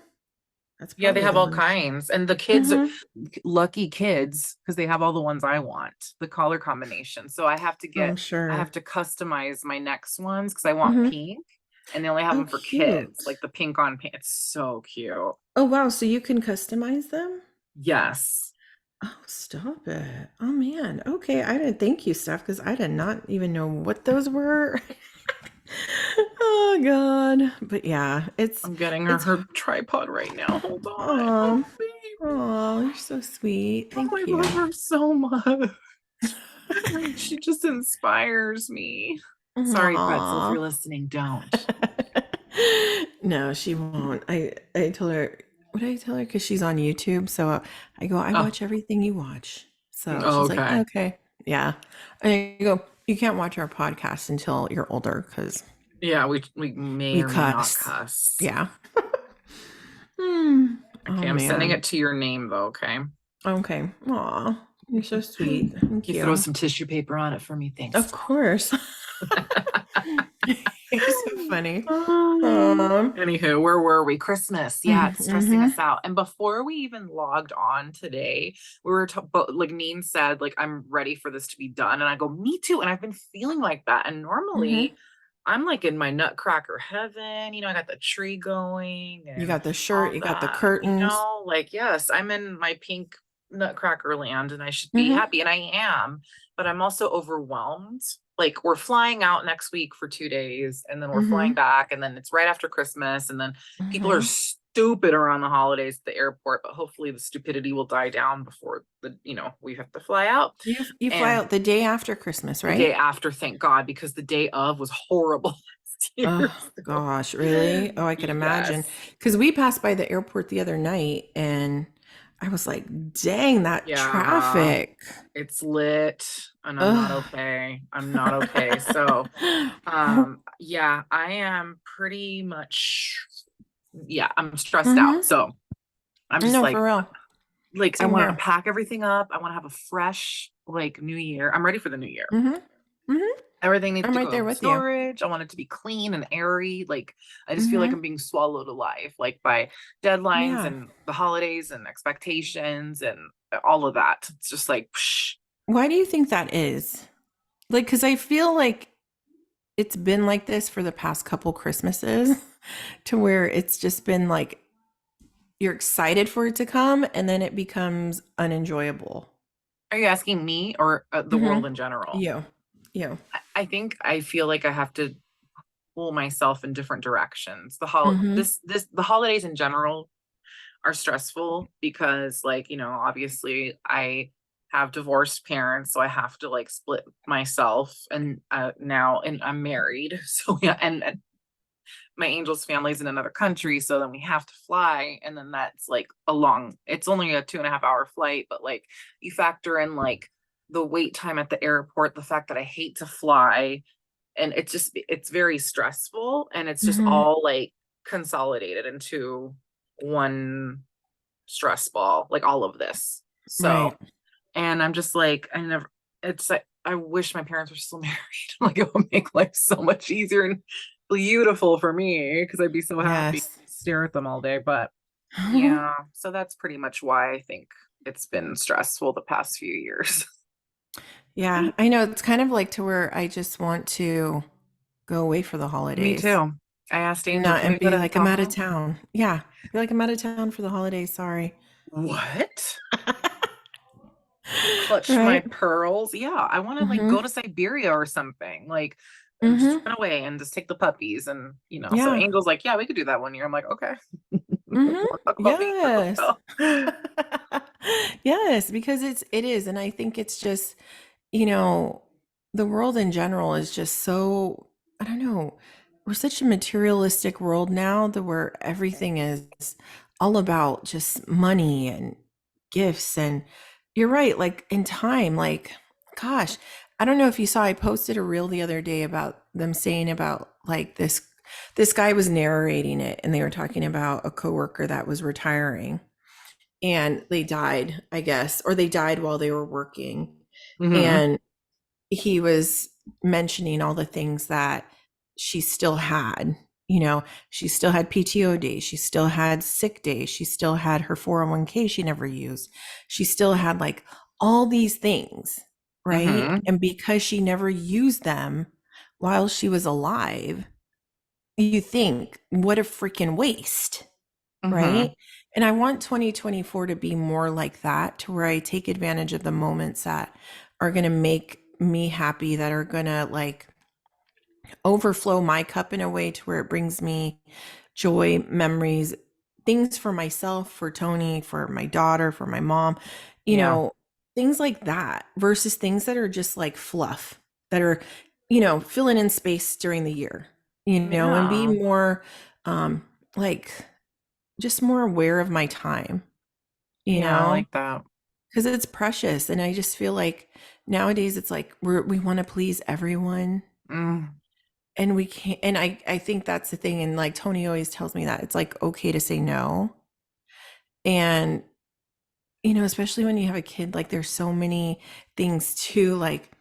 That's Yeah, they probably have the all one. kinds. And the kids are Hmm. lucky kids because they have all the ones I want, the color combination. So I'm I have sure. to customize my next ones because I want Hmm. pink and they only have Oh, them for kids, cute. like the pink on pink. It's so cute. Oh, wow. So you can customize them? Yes. Oh, stop it. Oh, man. Okay. I didn't thank you, Steph, because I did not even know what those were. Oh, God. But yeah, I'm getting her it's, her tripod right now. Hold on. Oh, oh, baby. oh, you're so sweet. Oh, I Thank love you. her so much. She just inspires me. Sorry, Pretzel, if Aw. you're listening, don't. No, she won't. I told her, what did I tell her? Because she's on YouTube. So I go, I Oh, watch everything you watch. So oh, she's like, okay. okay. Yeah. And I go, You can't watch our podcast until you're older because Yeah, we may we or may not cuss. cuss. Yeah. Hmm. Okay, Oh I'm sending man. it to your name though, okay? Okay. Aw, you're so sweet. Can Thank you throw you. some tissue paper on it for me? Thanks. Of course. You're so funny. Anywho, where were we? Christmas. Yeah, it's stressing Mm-hmm. us out. And before we even logged on today, we were like Neen said, like, I'm ready for this to be done. And I go, me too. And I've been feeling like that. And Mm-hmm. normally I'm like in my nutcracker heaven, I got the tree going You and got the shirt, all you got the that, curtains. like, yes, I'm in my pink nutcracker land and I should be Mm-hmm. happy. And I am, but I'm also overwhelmed. Like, we're flying out next week for 2 days and then we're flying Mm-hmm. back and then it's right after Christmas and then people are Mm-hmm. stupid around the holidays at the airport, but hopefully the stupidity will die down before we have to fly out. You fly And out the day after Christmas, the day right? after, thank God, because the day of was horrible last year. Oh So, gosh, really? Oh, I could imagine. yes. Because we passed by the airport the other night and I was like, dang, that Yeah. traffic. It's lit and I'm not Ugh. okay. I'm not okay. So, yeah, I am pretty much, yeah, I'm stressed out. Mm-hmm. So I'm just No, for real. I Same want to here. pack everything up. I want to have a fresh, like, new year. I'm ready for the new year. Mm-hmm. Mm-hmm. Everything needs I'm to right go there in with you. storage. I want it to be clean and airy. Like, I just feel like Mm-hmm. I'm being swallowed alive, like, by deadlines Yeah. and the holidays and expectations and all of that. It's just like, psh. Why do you think that is? Like, because I feel like it's been like this for the past couple Christmases to where it's just been like you're excited for it to come and then it becomes unenjoyable. Are you asking me or the Mm-hmm. world in general? You. You. I think I feel like I have to pull myself in different directions. Mm-hmm. The holidays in general are stressful because, like, obviously I have divorced parents, so I have to, like, split myself and now, and I'm married. So yeah, and my angel's family's in another country, so then we have to fly, and then that's like it's only a 2.5 hour flight, but like you factor in like the wait time at the airport, the fact that I hate to fly, and it's very stressful, and it's just Mm-hmm. all like consolidated into one stress ball, like all of this. So, Right. and I'm just like, it's like, I wish my parents were still married. Like, it would make life so much easier and beautiful for me because I'd be so happy to Yes. stare at them all day. But yeah, so that's pretty much why I think it's been stressful the past few years. Yeah, I know it's kind of like to where I just want to go away for the Me holidays. too. I asked And Angel, not can and we go be to like, I'm out of Tahoe? town. Yeah. Be like, I'm out of town for the holidays. Sorry. What? Clutch my Right? pearls. Yeah, I want to like Mm-hmm. go to Siberia or something. Like, just Mm-hmm. run away and just take the puppies and so Yeah. Angel's like, yeah, we could do that one year. I'm like, okay. Mm-hmm. We'll talk about being in a Yes. hotel. Yes, because it is. And I think it's just, you know, the world in general is just so, I don't know, we're such a materialistic world now that where everything is all about just money and gifts. And you're right, like in time, like, gosh, I don't know if you saw, I posted a reel the other day about them saying about like this guy was narrating it and they were talking about a coworker that was retiring and they died, I guess, or they died while they were working. Hmm. And he was mentioning all the things that she still had. She still had PTO days. She still had sick days. She still had her 401k she never used. She still had like all these things, right? Hmm. And because she never used them while she was alive, you think, what a freaking waste, Hmm. right? And I want 2024 to be more like that, to where I take advantage of the moments that are going to make me happy, that are going to like overflow my cup in a way to where it brings me joy, memories, things for myself, for Tony, for my daughter, for my mom, you Yeah. know, things like that versus things that are just like fluff, that are, filling in space during the year, and be Yeah. more like just more aware of my time, you Yeah, I know? like that. because it's precious. And I just feel like nowadays it's like we want to please everyone, Mm, and we can't. And I think that's the thing. And like Tony always tells me that it's like okay to say no. And, especially when you have a kid, like there's so many things too, like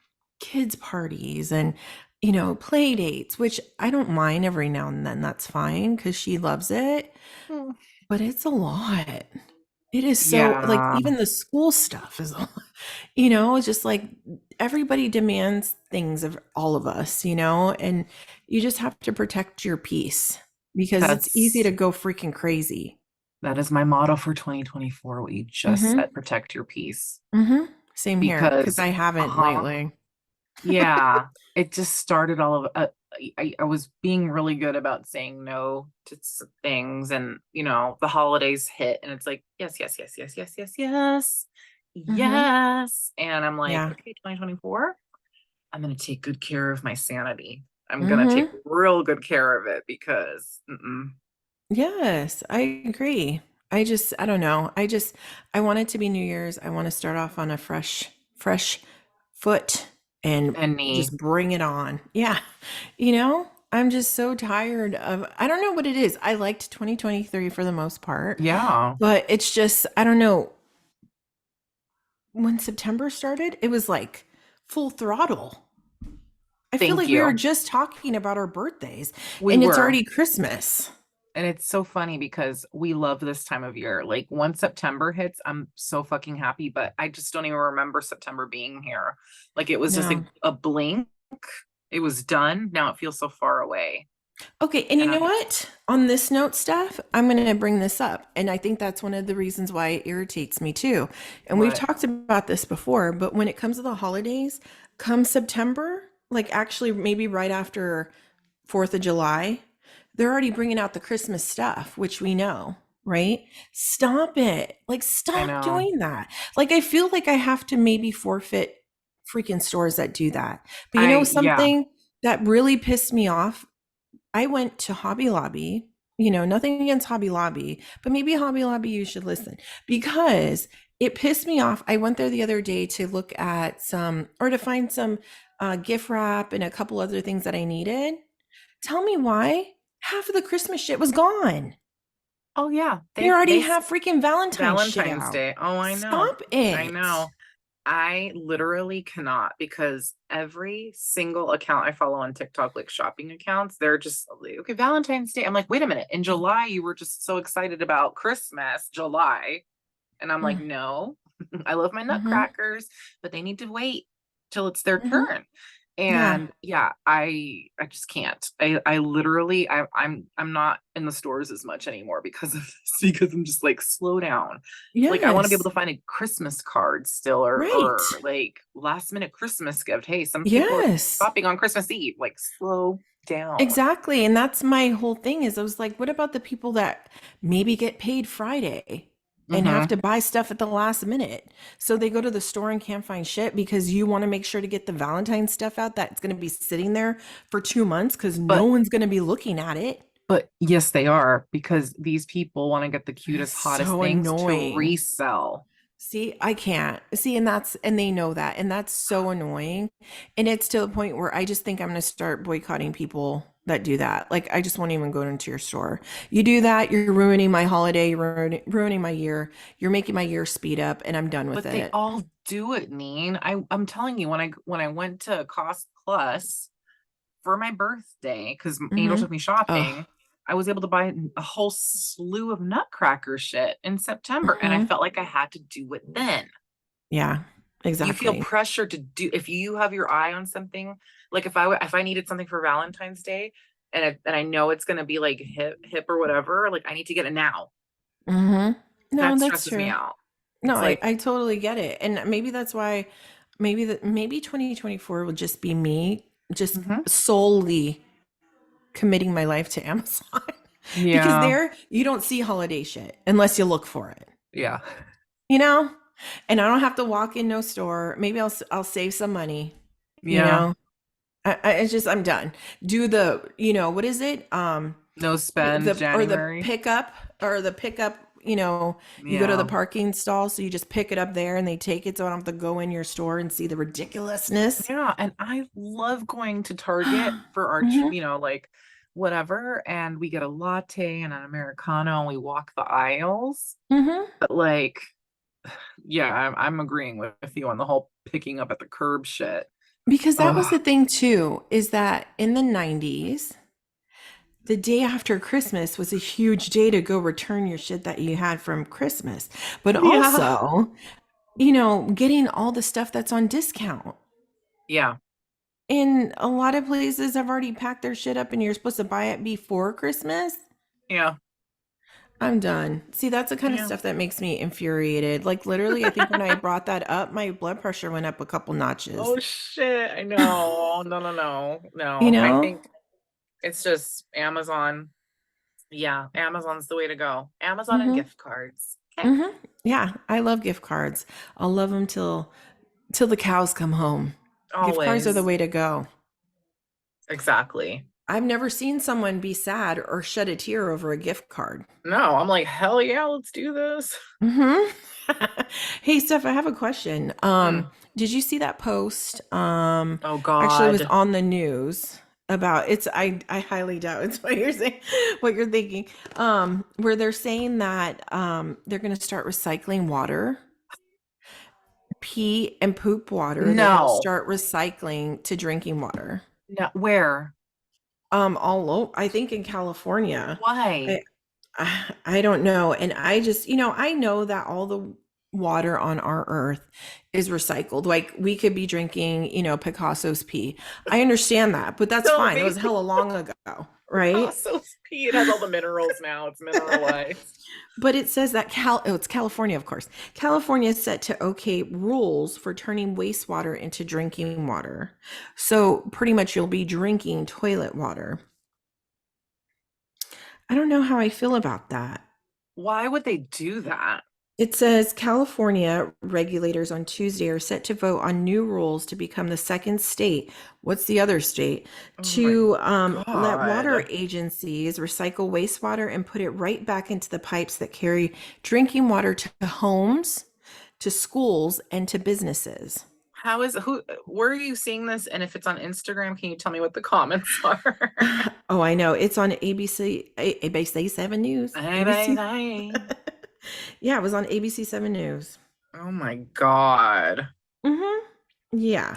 kids' parties and, play dates, which I don't mind every now and then. That's fine because she loves it. mm. But it's a lot. It is so like Yeah, even the school stuff is a lot, it's just like everybody demands things of all of us, and you just have to protect your peace because it's easy that's to go freaking crazy. that is my motto for 2024. What you just Mhm. said, protect your peace. Mhm. Same here because Because, I haven't uh-huh, lately. yeah, it just started all of I was being really good about saying no to things, and the holidays hit and it's like, yes, yes, yes, yes, yes, yes, yes, Mhm. yes. And I'm like, Yeah. okay, 2024, I'm gonna take good care of my sanity. I'm gonna take Mhm. real good care of it because Yes, I agree. I don't know. I want it to be New Year's. I want to start off on a fresh foot and any just bring it on. Yeah. I'm just so tired of, I don't know what it is. I liked 2023 for the most part, yeah, but it's just, I don't know. When September started, it was like full throttle. I feel thank like we were you. just talking about our birthdays We and it's were. already Christmas. And it's so funny because we love this time of year. Like once September hits, I'm so fucking happy, but I just don't even remember September being here. Like it was just No. a blink. It was done. Now it feels so far away. Okay, and you And know I'm what? On this note, Steph, I'm going to bring this up. And I think that's one of the reasons why it irritates me too. And we've what? talked about this before, but when it comes to the holidays, come September, like actually maybe right after 4th of July, they're already bringing out the Christmas stuff, which we know, right? Stop it. Like, I stop know. doing that. Like, I feel like I have to maybe forfeit freaking stores that do that. But Yeah. something that really pissed me off, I went to Hobby Lobby, nothing against Hobby Lobby, but maybe Hobby Lobby, you should listen because it pissed me off. I went there the other day to look at or to find some gift wrap and a couple other things that I needed. Tell me why half of the Christmas shit was gone. Oh yeah. They already have freaking Valentine's shit Valentine's out. Day. Oh, I know. Stop I it. know. I literally cannot because every single account I follow on TikTok, like shopping accounts, they're just like, okay, Valentine's Day. I'm like, wait a minute. In July, you were just so excited about Christmas, July. And I'm like, Mm, no, I love my mhm, nutcrackers, but they need to wait till it's their mhm. turn. Yeah. And yeah, I just can't. I literally I'm not in the stores as much anymore because of this, because I'm just like, slow down. Like I want to be able Yes. to find a Christmas card still, or Right. like last minute Christmas gift. Hey, some people are Yes. shopping on Christmas Eve. Like slow down. Exactly. And that's my whole thing is I was like, what about the people that maybe get paid Friday and have Hmm. to buy stuff at the last minute? So they go to the store and can't find shit because you want to make sure to get the Valentine's stuff out that's going to be sitting there for 2 months because no But one's going to be looking at it. yes, they are, because these people want to get the It's cutest, hottest so things to annoying. resell. See, I can't. See, and they know that, and that's so annoying. And it's to the point where I just think I'm going to start boycotting people that do that. Like, I just won't even go into your store. You do that, you're ruining my holiday, you're ruining my year. You're making my year speed up, and I'm done with But they it. all do it, Neen. I'm telling you, when I went to Cost Plus for my birthday, because Angel Mm-hmm. took me Oh, shopping, I was able to buy a whole slew of Nutcracker shit in September, and I hmm, felt like I had to do it then. yeah, You feel exactly. pressure to do, if you have your eye on something, like if I needed something for Valentine's Day, and I know it's gonna be like hip or whatever, like I need to get it now. Hmm. No, That that's stresses me true. out. No, It's like, I totally get it. And maybe that's why maybe 2024 will just be me just mhm. solely committing my life to Amazon because Yeah, there you don't see holiday shit unless you look for it, yeah, you know? And I don't have to walk in no store. Maybe I'll save some money, you yeah. know? It's just I'm done. Do the, what is it? No spend Or the January. pickup or the pickup, you go to the Yeah. parking stall, so you just pick it up there and they take it so I don't have to go in your store and see the ridiculousness. Yeah, and I love going to Target for our, Hmm. like whatever, and we get a latte and an Americano and we walk the aisles. Hmm. But like, yeah, I'm agreeing with you on the whole picking up at the curb shit. Because that was Oh, the thing too, is that in the 90s, the day after Christmas was a huge day to go return your shit that you had from Christmas. But yeah. also, getting all the stuff that's on discount. Yeah. And a lot of places have already packed their shit up and you're supposed to buy it before Christmas. Yeah. I'm done. See, that's the kind of Yeah. stuff that makes me infuriated. Like literally, I think when I brought that up, my blood pressure went up a couple notches. Oh shit. I know. No, no, no. You No. I know? think it's just Amazon. Yeah, Amazon's the way to go. Amazon and Mhm. gift cards. Okay. Mhm. Yeah, I love gift cards. I'll love them till the cows come home. Gift cards are the Always. way to go. Exactly. I've never seen someone be sad or shed a tear over a gift card. No, I'm like, hell yeah, let's do this. Mhm. Hey, Steph, I have a question. Mm. Did you see that post? Oh Actually, it was God. on the news about it's. I highly doubt it's what you're saying, what you're thinking. Where they're saying that they're going to start recycling water, pee and poop water. They're going to No. start recycling to drinking water. No. Where? I think in California. Why? I don't know. And I just, I know that all the water on our earth is recycled. Like we could be drinking, Picasso's pee. I understand that, but that's Don't fine. It be was hella long ago, right? so speed. It has all the minerals now. It's mineralized. But it says that it's California, of course. California is set to okay rules for turning wastewater into drinking water. So pretty much you'll be drinking toilet water. I don't know how I feel about that. Why would they do that? It says California regulators on Tuesday are set to vote on new rules to become the second state. What's the other state? Oh my To let water God. agencies recycle wastewater and put it right back into the pipes that carry drinking water to homes, to schools, and to businesses. Where are you seeing this? And if it's on Instagram, can you tell me what the comments are? Oh, I know. It's on ABC 7 News. Bye, bye, ABC. bye. Yeah, it was on ABC 7 News. Oh my God. Hmm. Yeah.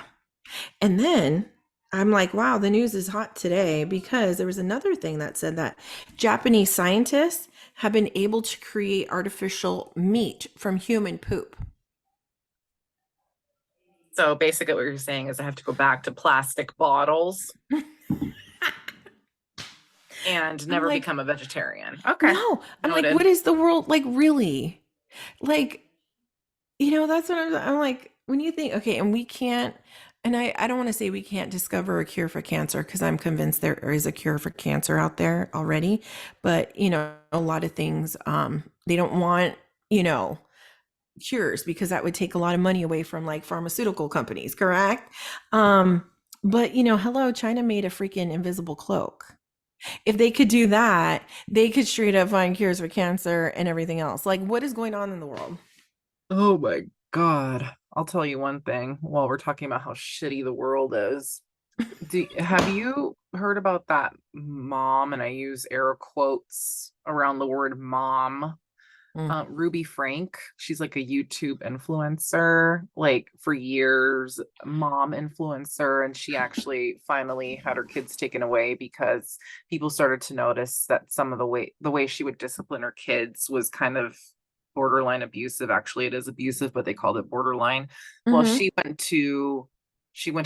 And then I'm like, wow, the news is hot today because there was another thing that said that Japanese scientists have been able to create artificial meat from human poop. So basically, what you're saying is I have to go back to plastic bottles and I'm never like, become a vegetarian. Okay. no, I'm like, Noted. what is the world like really? Like, that's what I'm like, when you think, okay, and we can't, and I don't want to say we can't discover a cure for cancer because I'm convinced there is a cure for cancer out there already. But, a lot of things, they don't want, cures because that would take a lot of money away from like pharmaceutical companies, correct? But hello, China made a freaking invisible cloak. If they could do that, they could straight up find cures for cancer and everything else. Like, what is going on in the world? Oh my God. I'll tell you one thing while we're talking about how shitty the world is. Have you heard about that mom, and I use air quotes around the word mom, Mm. Ruby Frank? She's like a YouTube influencer, like for years, mom influencer, and she actually finally had her kids taken away because people started to notice that some of the way she would discipline her kids was kind of borderline abusive. Actually, it is abusive, but they called it borderline. Well, Hmm. she went to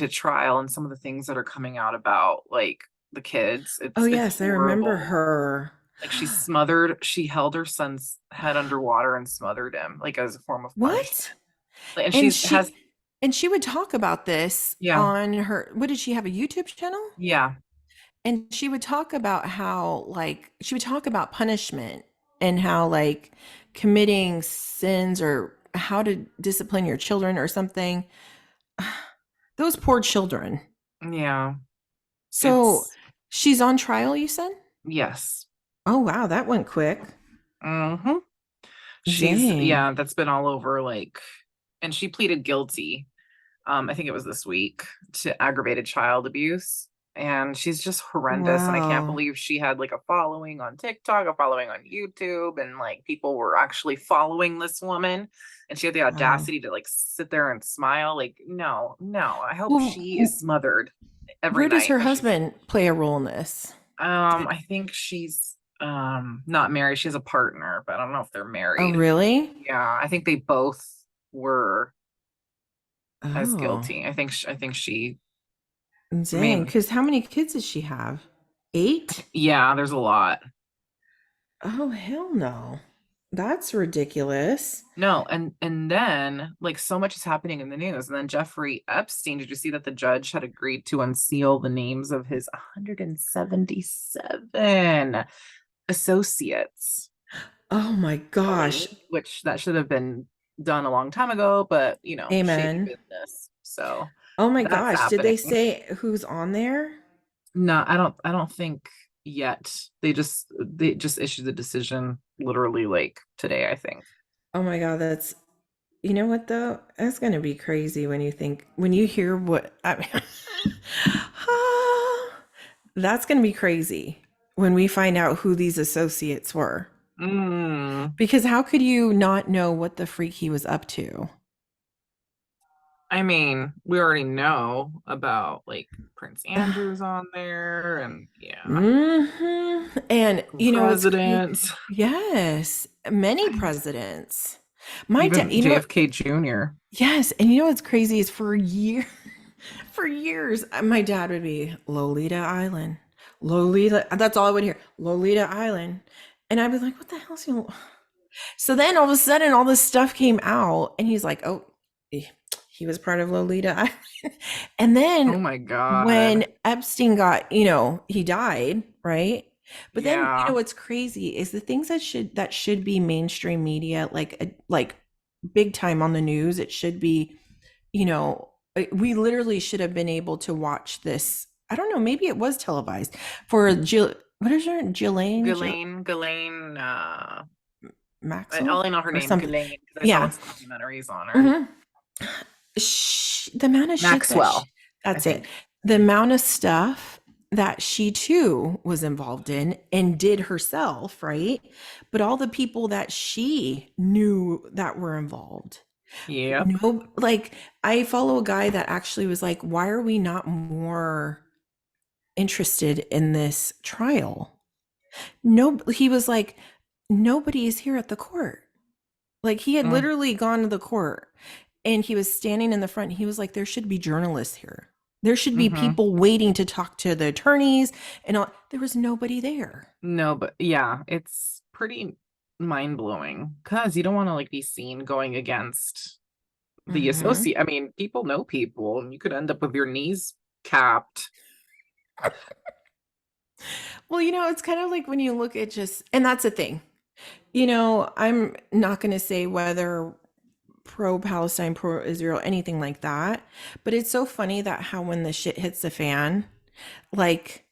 trial, and some of the things that are coming out about like the kids, Oh, it's yes, I remember horrible. her. Like she held her son's head underwater and smothered him, like as a form of What? punishment. Like, and And she's has she would talk about this yeah, on her, what did she have, a YouTube channel? yeah, And she would talk about how like she would talk about punishment and how like committing sins or how to discipline your children or something. Those poor children. yeah. So It's she's on trial, you said? yes. Oh wow, that went quick. Hmm. Dang. Yeah, that's been all over like, and she pleaded guilty. I think it was this week, to aggravated child abuse. And she's just horrendous. And I can't Wow. believe she had like a following on TikTok, a following on YouTube, and like people were actually following this woman. And she had the Wow. audacity to like sit there and smile. Like, no, no. I hope Well, she is smothered every where does night her that she's husband play a role in this? I think she's not married. She has a partner, but I don't know if they're Oh, married. really? Yeah, I think they both were as Oh, guilty. I think she I dang. mean, Because how many kids does she have? 8? yeah, there's a lot. Oh, hell no. That's ridiculous. No, and then like so much is happening in the news. And then Jeffrey Epstein, did you see that the judge had agreed to unseal the names of his 177 associates? Oh my gosh. Which that should have been done a long time ago, but shady Amen. business. So Oh my that's gosh. Did they happening. say who's on there? No, I don't think yet. They just issued the decision literally like today, I think. Oh my God, that's you know what though? That's gonna be crazy when you hear what I mean. Ah, that's gonna be crazy when we find out who these associates were. Mm. Because how could you not know what the freak he was up to? I mean, we already know about like Prince Andrew's on there, and yeah, And it's crazy. presidents, Yes, many presidents. My dad, even JFK Jr. yes, and what's crazy is for years, for years, my dad would be Lolita Island, Lolita. That's all I would hear, Lolita Island, and I'd be like, "What the hell's he?" So then all of a sudden, all this stuff came out, and he's like, "Oh, he was part of Lolita Island." And then Oh my when God. Epstein he died, right? But then Yeah. what's crazy is the things that should be mainstream media, like big time on the news. It should be, we literally should have been able to watch this. I don't know, maybe it was televised for Jill. What is her Ghislaine, Maxwell all I know her or name, something? Ghislaine, because I saw Yeah. lots of documentaries on her. Mhm. The amount of shit Maxwell, I that's it. think. The amount of stuff that she too was involved in and did herself, right? But all the people that she knew that were involved. Yep. No, like I follow a guy that actually was like, why are we not more interested in this trial? No, he was like, nobody is here at the court. Like he had Mm. literally gone to the court and he was standing in the front. He was like, there should be journalists here. There should be Hmm. people waiting to talk to the attorneys and all. There was nobody there. No, but yeah, it's pretty mind blowing because you don't want to like be seen going against the Hmm. associate. I mean, people know people, and you could end up with your knees capped. Well, it's kind of like when you look at and that's the thing. I'm not going to say whether pro Palestine, pro Israel, anything like that, but it's so funny that how when the shit hits the fan, like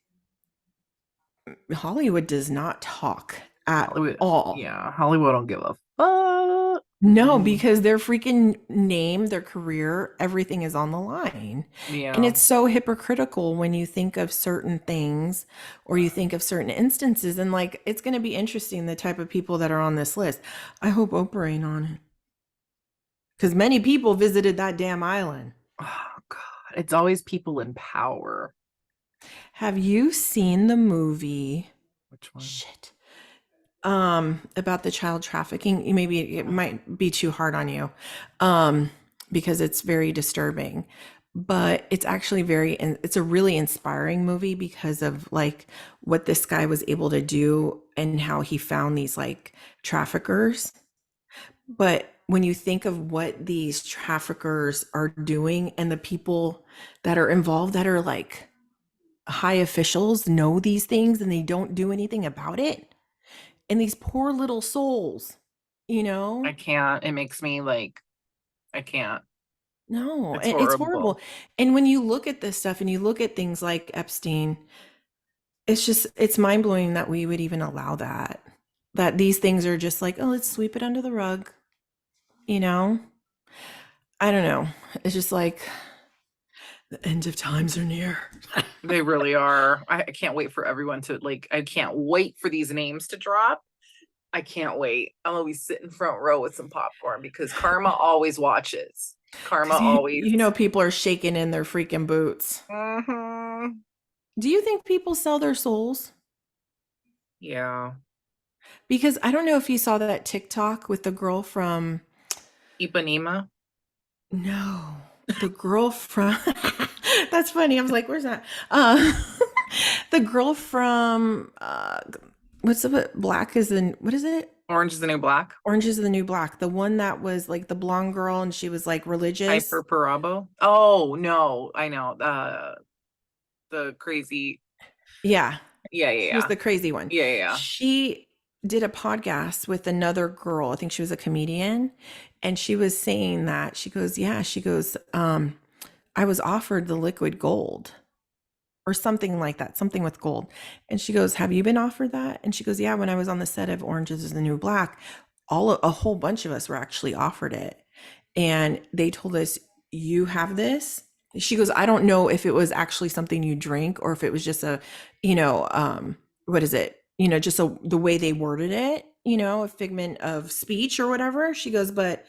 Hollywood does not talk at Hollywood, all. yeah, Hollywood don't give a fuck. No, because their freaking name, their career, everything is on the line. And Yeah. it's so hypocritical when you think of certain things or you think of certain instances. And like, it's going to be interesting the type of people that are on this list. I hope Oprah ain't on it because many people visited that damn island. Oh God, it's always people in power. Have you seen the movie? Which one? Shit. About the child trafficking. Maybe it might be too hard on you, because it's very disturbing. But it's actually it's a really inspiring movie because of like what this guy was able to do and how he found these like traffickers. But when you think of what these traffickers are doing and the people that are involved that are like high officials know these things and they don't do anything about it, and these poor little souls, you I know? can't. It makes me like I can't. No, It's it's horrible. horrible. And when you look at this stuff and you look at things like Epstein, it's mind blowing that we would even allow that. that these things are just like, oh, let's sweep it under the rug, you know? I don't know. It's just like the end of times are near. They really are. I can't wait for everyone to like, I can't wait for these names to drop. I can't wait. I'm gonna be sitting front row with some popcorn because Karma always watches. Karma Because always. you know people are shaking in their freaking boots. Mhm. Do you think people sell their souls? Yeah. Because I don't know if you saw that TikTok with the girl from Ipanema. no, the girl from that's funny. I was like, where's that? The girl from what's the black is the what is it? Orange is the New Black. Orange is the New Black. The one that was like the blonde girl and she was like religious. Hyper Parabo. Oh no, I know. The crazy. Yeah. Yeah, yeah, She was yeah. the crazy one. Yeah, yeah, yeah. She did a podcast with another girl. I think she was a comedian. And she was saying that she goes, yeah, she goes, I was offered the liquid gold or something like that, something with gold. And she goes, have you been offered that? And she goes, yeah, when I was on the set of Orange is the New Black, a whole bunch of us were actually offered it. And they told us, you have this. She goes, I don't know if it was actually something you drink or if it was just a, what is it? Just the way they worded it, a figment of speech or whatever. She goes, but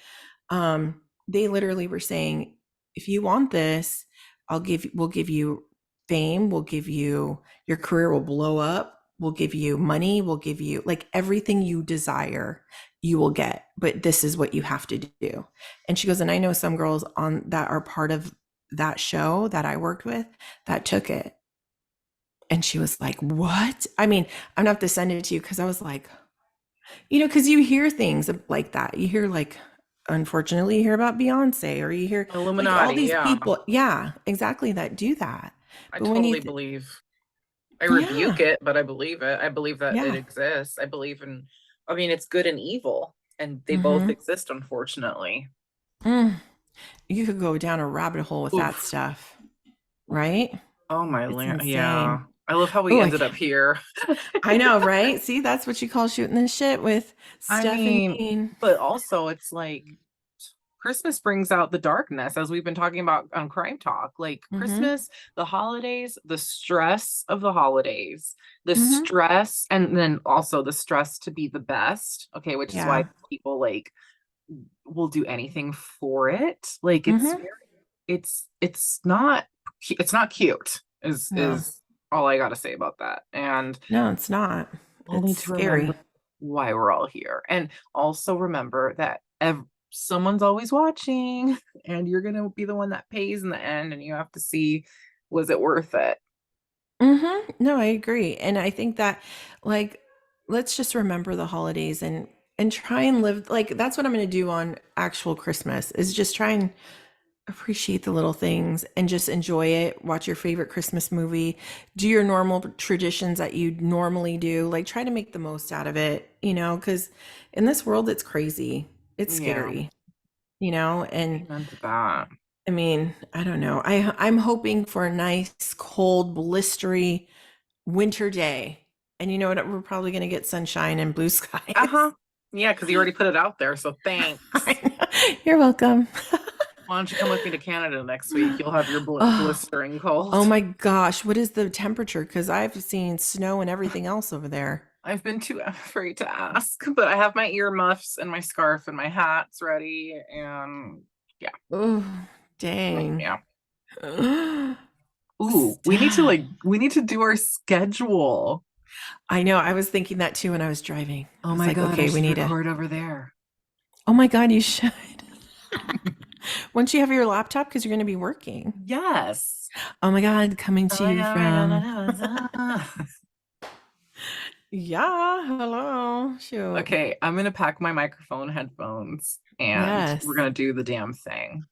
they literally were saying, if you want this, we'll give you fame, we'll give you your career will blow up, we'll give you money, we'll give you like everything you desire, you will get, but this is what you have to do. And she goes, and I know some girls on that are part of that show that I worked with that took it. And she was like, what? I mean, I'm gonna have to send it to you because I was like, because you hear things like that. You hear like, unfortunately, you hear about Beyonce or you hear like all Illuminati. these Yeah, people. Yeah, exactly. That do that. I But when totally believe. I yeah, rebuke it, but I believe it. I believe that it yeah. exists. I believe in. I mean, it's good and evil, and they both Mm-hmm. exist, unfortunately. Mm. You could go down a rabbit hole with that Oof. stuff, right? Oh my It's land. Yeah. insane. I love how we Oh, ended up here. I know, right? See, that's what you call shooting the shit with I mean, Stephanie. but also it's like Christmas brings out the darkness, as we've been talking about on Crime Talk. Like Mm-hmm. Christmas, the holidays, the stress of the holidays, the Mm-hmm. stress, and then also the stress to be the best. Okay, which is why Yeah. people like will do anything for it. Like Mm-hmm. it's not cute, No, is all I gotta say about that. And no, it's not. we'll It's need to remember scary. why we're all here. And also remember that someone's always watching, and you're going to be the one that pays in the end. And you have to see, was it worth it? Mm-hmm. No, I agree. And I think that like let's just remember the holidays and try and live like that's what I'm going to do on actual Christmas is just try and appreciate the little things and just enjoy it. Watch your favorite Christmas movie, do your normal traditions that you normally do. Like try to make the most out of it, because in this world it's crazy. It's Yeah. scary, and Amen to that. I mean, I don't know. I'm hoping for a nice, cold, blistery winter day. And you know what? We're probably going to get sunshine and blue skies. Uh-huh. Yeah, because you already put it out there. So thanks. You're welcome. Why don't you come with me to Canada next week? You'll have your Oh, blistering cold. oh my gosh. What is the temperature? Because I've seen snow and everything else over there. I've been too afraid to ask, but I have my earmuffs and my scarf and my hats ready. And yeah, Oh, dang. yeah. Ooh, we need to do our schedule. I know. I was thinking that too when I was driving. I Oh was my like, God, I okay, we should need to. record over there. Oh my God, you should. Once you have your laptop, because you're going to be working. Yes. Oh my God, coming to you from. Yeah, hello. Shoot. Okay, I'm gonna pack my microphone, headphones, and Yes. we're gonna do the damn thing.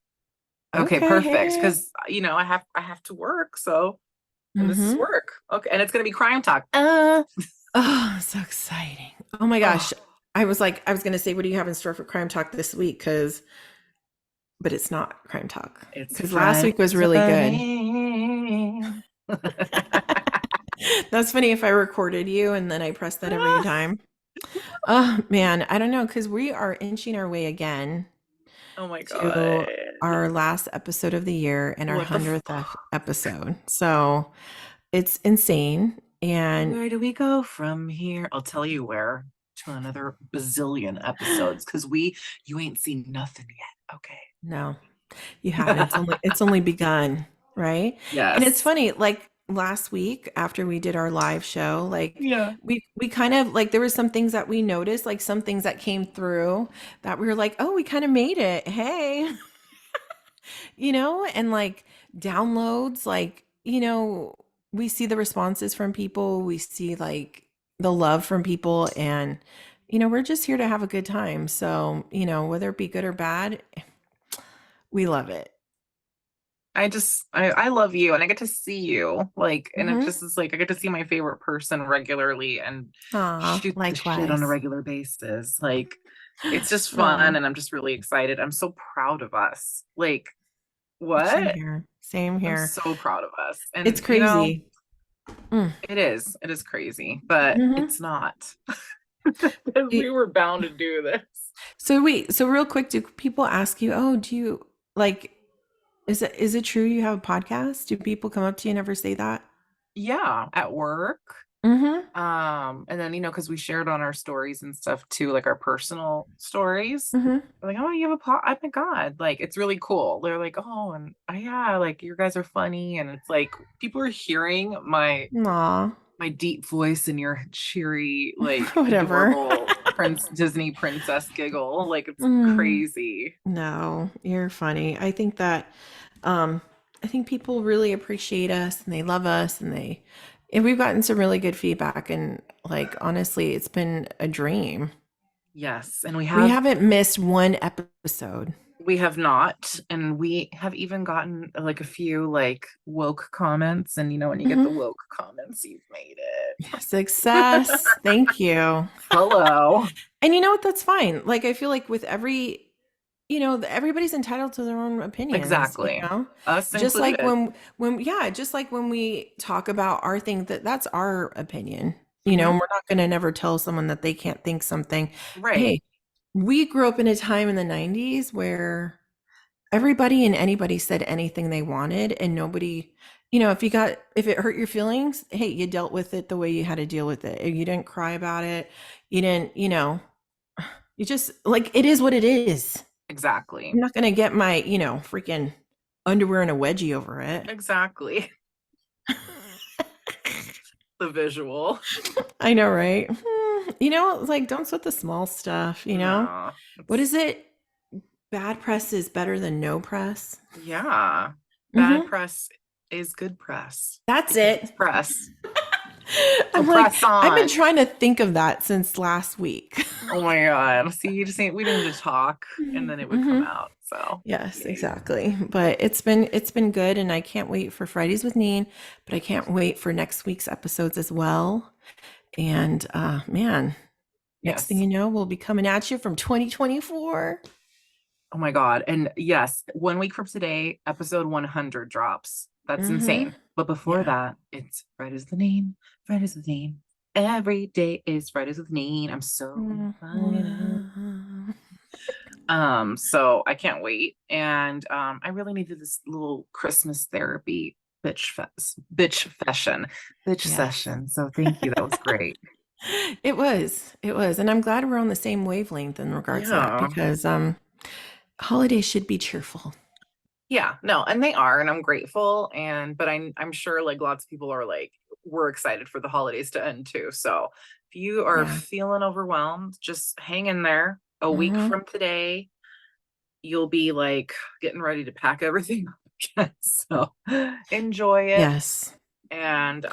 Okay, Okay. perfect. Because I have to work, so and this is Mm-hmm. work. Okay, and it's gonna be crime talk. Oh, so exciting. Oh my gosh. Oh, I was going to say, what do you have in store for Crime Talk this week? But it's not Crime Talk. it's Because last week was really good. That's funny if I recorded you and then I pressed that every time. Oh man, I don't know because we are inching our way again Oh my to God. our last episode of the year and our What the 100th fuck? episode. So it's insane. And Where do we go from here? I'll tell you where. To another bazillion episodes because you ain't seen nothing yet. Okay. no, you haven't. It's only begun, right? And it's Yes. funny, like last week after we did our live show, like Yeah. we kind of like there was some things that we noticed, like some things that came through that we were like, oh, we kind of made it. Hey, and like downloads, like, we see the responses from people, we see like the love from people, and we're just here to have a good time. So, whether it be good or bad, we love it. I love you and I get to see you like and it Mm-hmm. just is like I get to see my favorite person regularly and Aw, shoot the shit on a likewise. regular basis. Like it's just fun Aw, and I'm just really excited. I'm so proud of us. Like same what? here. Same I'm here. so proud of us. It's And crazy. Mm. it is. It is crazy, but Hmm. it's not. Because we were bound to do this. So wait, so real quick, do people ask you, oh, do you like, is it true you have a podcast? Do people come up to you and ever say that? Yeah, at work. Mm-hmm. And then, because we shared on our stories and stuff too, like our personal stories. Mm-hmm. They're like, oh, you have a pot. Oh my God. Like, it's really cool. They're like, oh, and yeah, like you guys are funny. And it's like people are hearing Aw. my deep voice and your cheery, like Whatever. adorable Disney princess giggle. Like it's Mm, crazy. no, you're funny. Um I think people really appreciate us and they love us, and we've gotten some really good feedback, and like honestly, it's been a dream. Yes. And we We have haven't missed one episode. We have not, and we have even gotten like a few like woke comments, and when you get the Mhm. woke comments, you've made it. Success. Thank you. Hello. And you know what? That's fine. Like I feel like with everybody's entitled to their own opinions, Exactly. Us just like included. just like when we talk about our thing, that's our opinion, Hmm. and we're not going to never tell someone that they can't think something. Right. Hey, we grew up in a time in the 90s where everybody and anybody said anything they wanted, and nobody, if it hurt your feelings, hey, you dealt with it the way you had to deal with it. You didn't cry about it. You didn't, you just like, it is what it is. Exactly. I'm not gonna get my, freaking underwear and a wedgie over it. Exactly. The visual. I know, right? Like don't sweat the small stuff, No. What It's is it? Bad press is better than no press. yeah. Bad Hmm. press is good press. That's Because it's it. press. So I'm like, press I've been on. trying to think of that since last week. Oh my God. See, you just ain't, we didn't need to talk and then it would come Hmm. out. So Yes, yay. exactly. But it's been good, and I can't wait for Fridays with Neen, but I can't wait for next week's episodes as well. And man, next thing Yes. you know, we'll be coming at you from 2024. Oh my God. And yes, 1 week from today, episode 100 drops. That's Mm-hmm. insane. But before Yeah. that, it's Fridays with Name. Fridays with Name. Every day is Fridays with Name. I'm so fired up. Mhm. So I can't wait. And I really needed this little Christmas therapy bitch fashion, bitch Yes. session. So thank you. That was great. It was. It was. And I'm glad we're on the same wavelength in regards to that, Yeah. because holidays should be cheerful. Yeah, no, and they are, and I'm grateful. But I'm sure like lots of people are like, we're excited for the holidays to end too. So if you are Yeah. feeling overwhelmed, just hang in there. A week Hmm. from today, you'll be like getting ready to pack everything up again. So enjoy it. Yes. And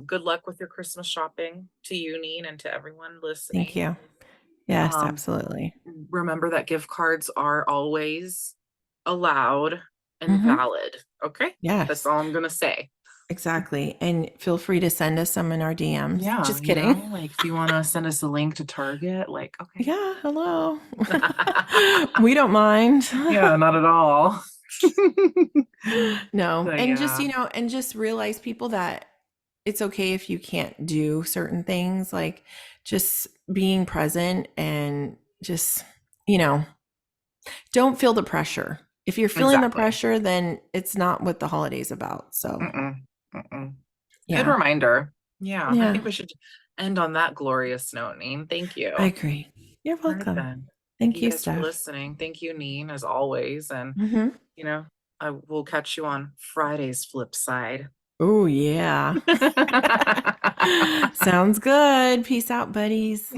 good luck with your Christmas shopping to you, Neen, and to everyone Thank listening. you. Yes, Um, absolutely. Remember that gift cards are always allowed and Hmm. valid. Okay. That's Yes, all I'm going to say. exactly. And feel free to send us some in our DMs. Yeah. Just kidding. Like if you want to send us a link to Target, like, okay. Yeah, hello. We don't mind. Yeah, not at all. No, So, and just, yeah. and just realize, people, that it's okay if you can't do certain things, like just being present and just, you know, don't feel the pressure. If you're feeling the Exactly. pressure, then it's not what the holiday's about. So, Mm-mm, mm-mm. Good yeah. reminder. Yeah, I Yeah, think we should end on that glorious note, Neen. Thank you. I All agree. You're right, welcome. then. Thank Thank you you, guys for Steph. listening. Thank you, Neen, as always. And, Hmm. you know, I will catch you on Friday's flip side. Oh, yeah. Sounds good. Peace out, buddies.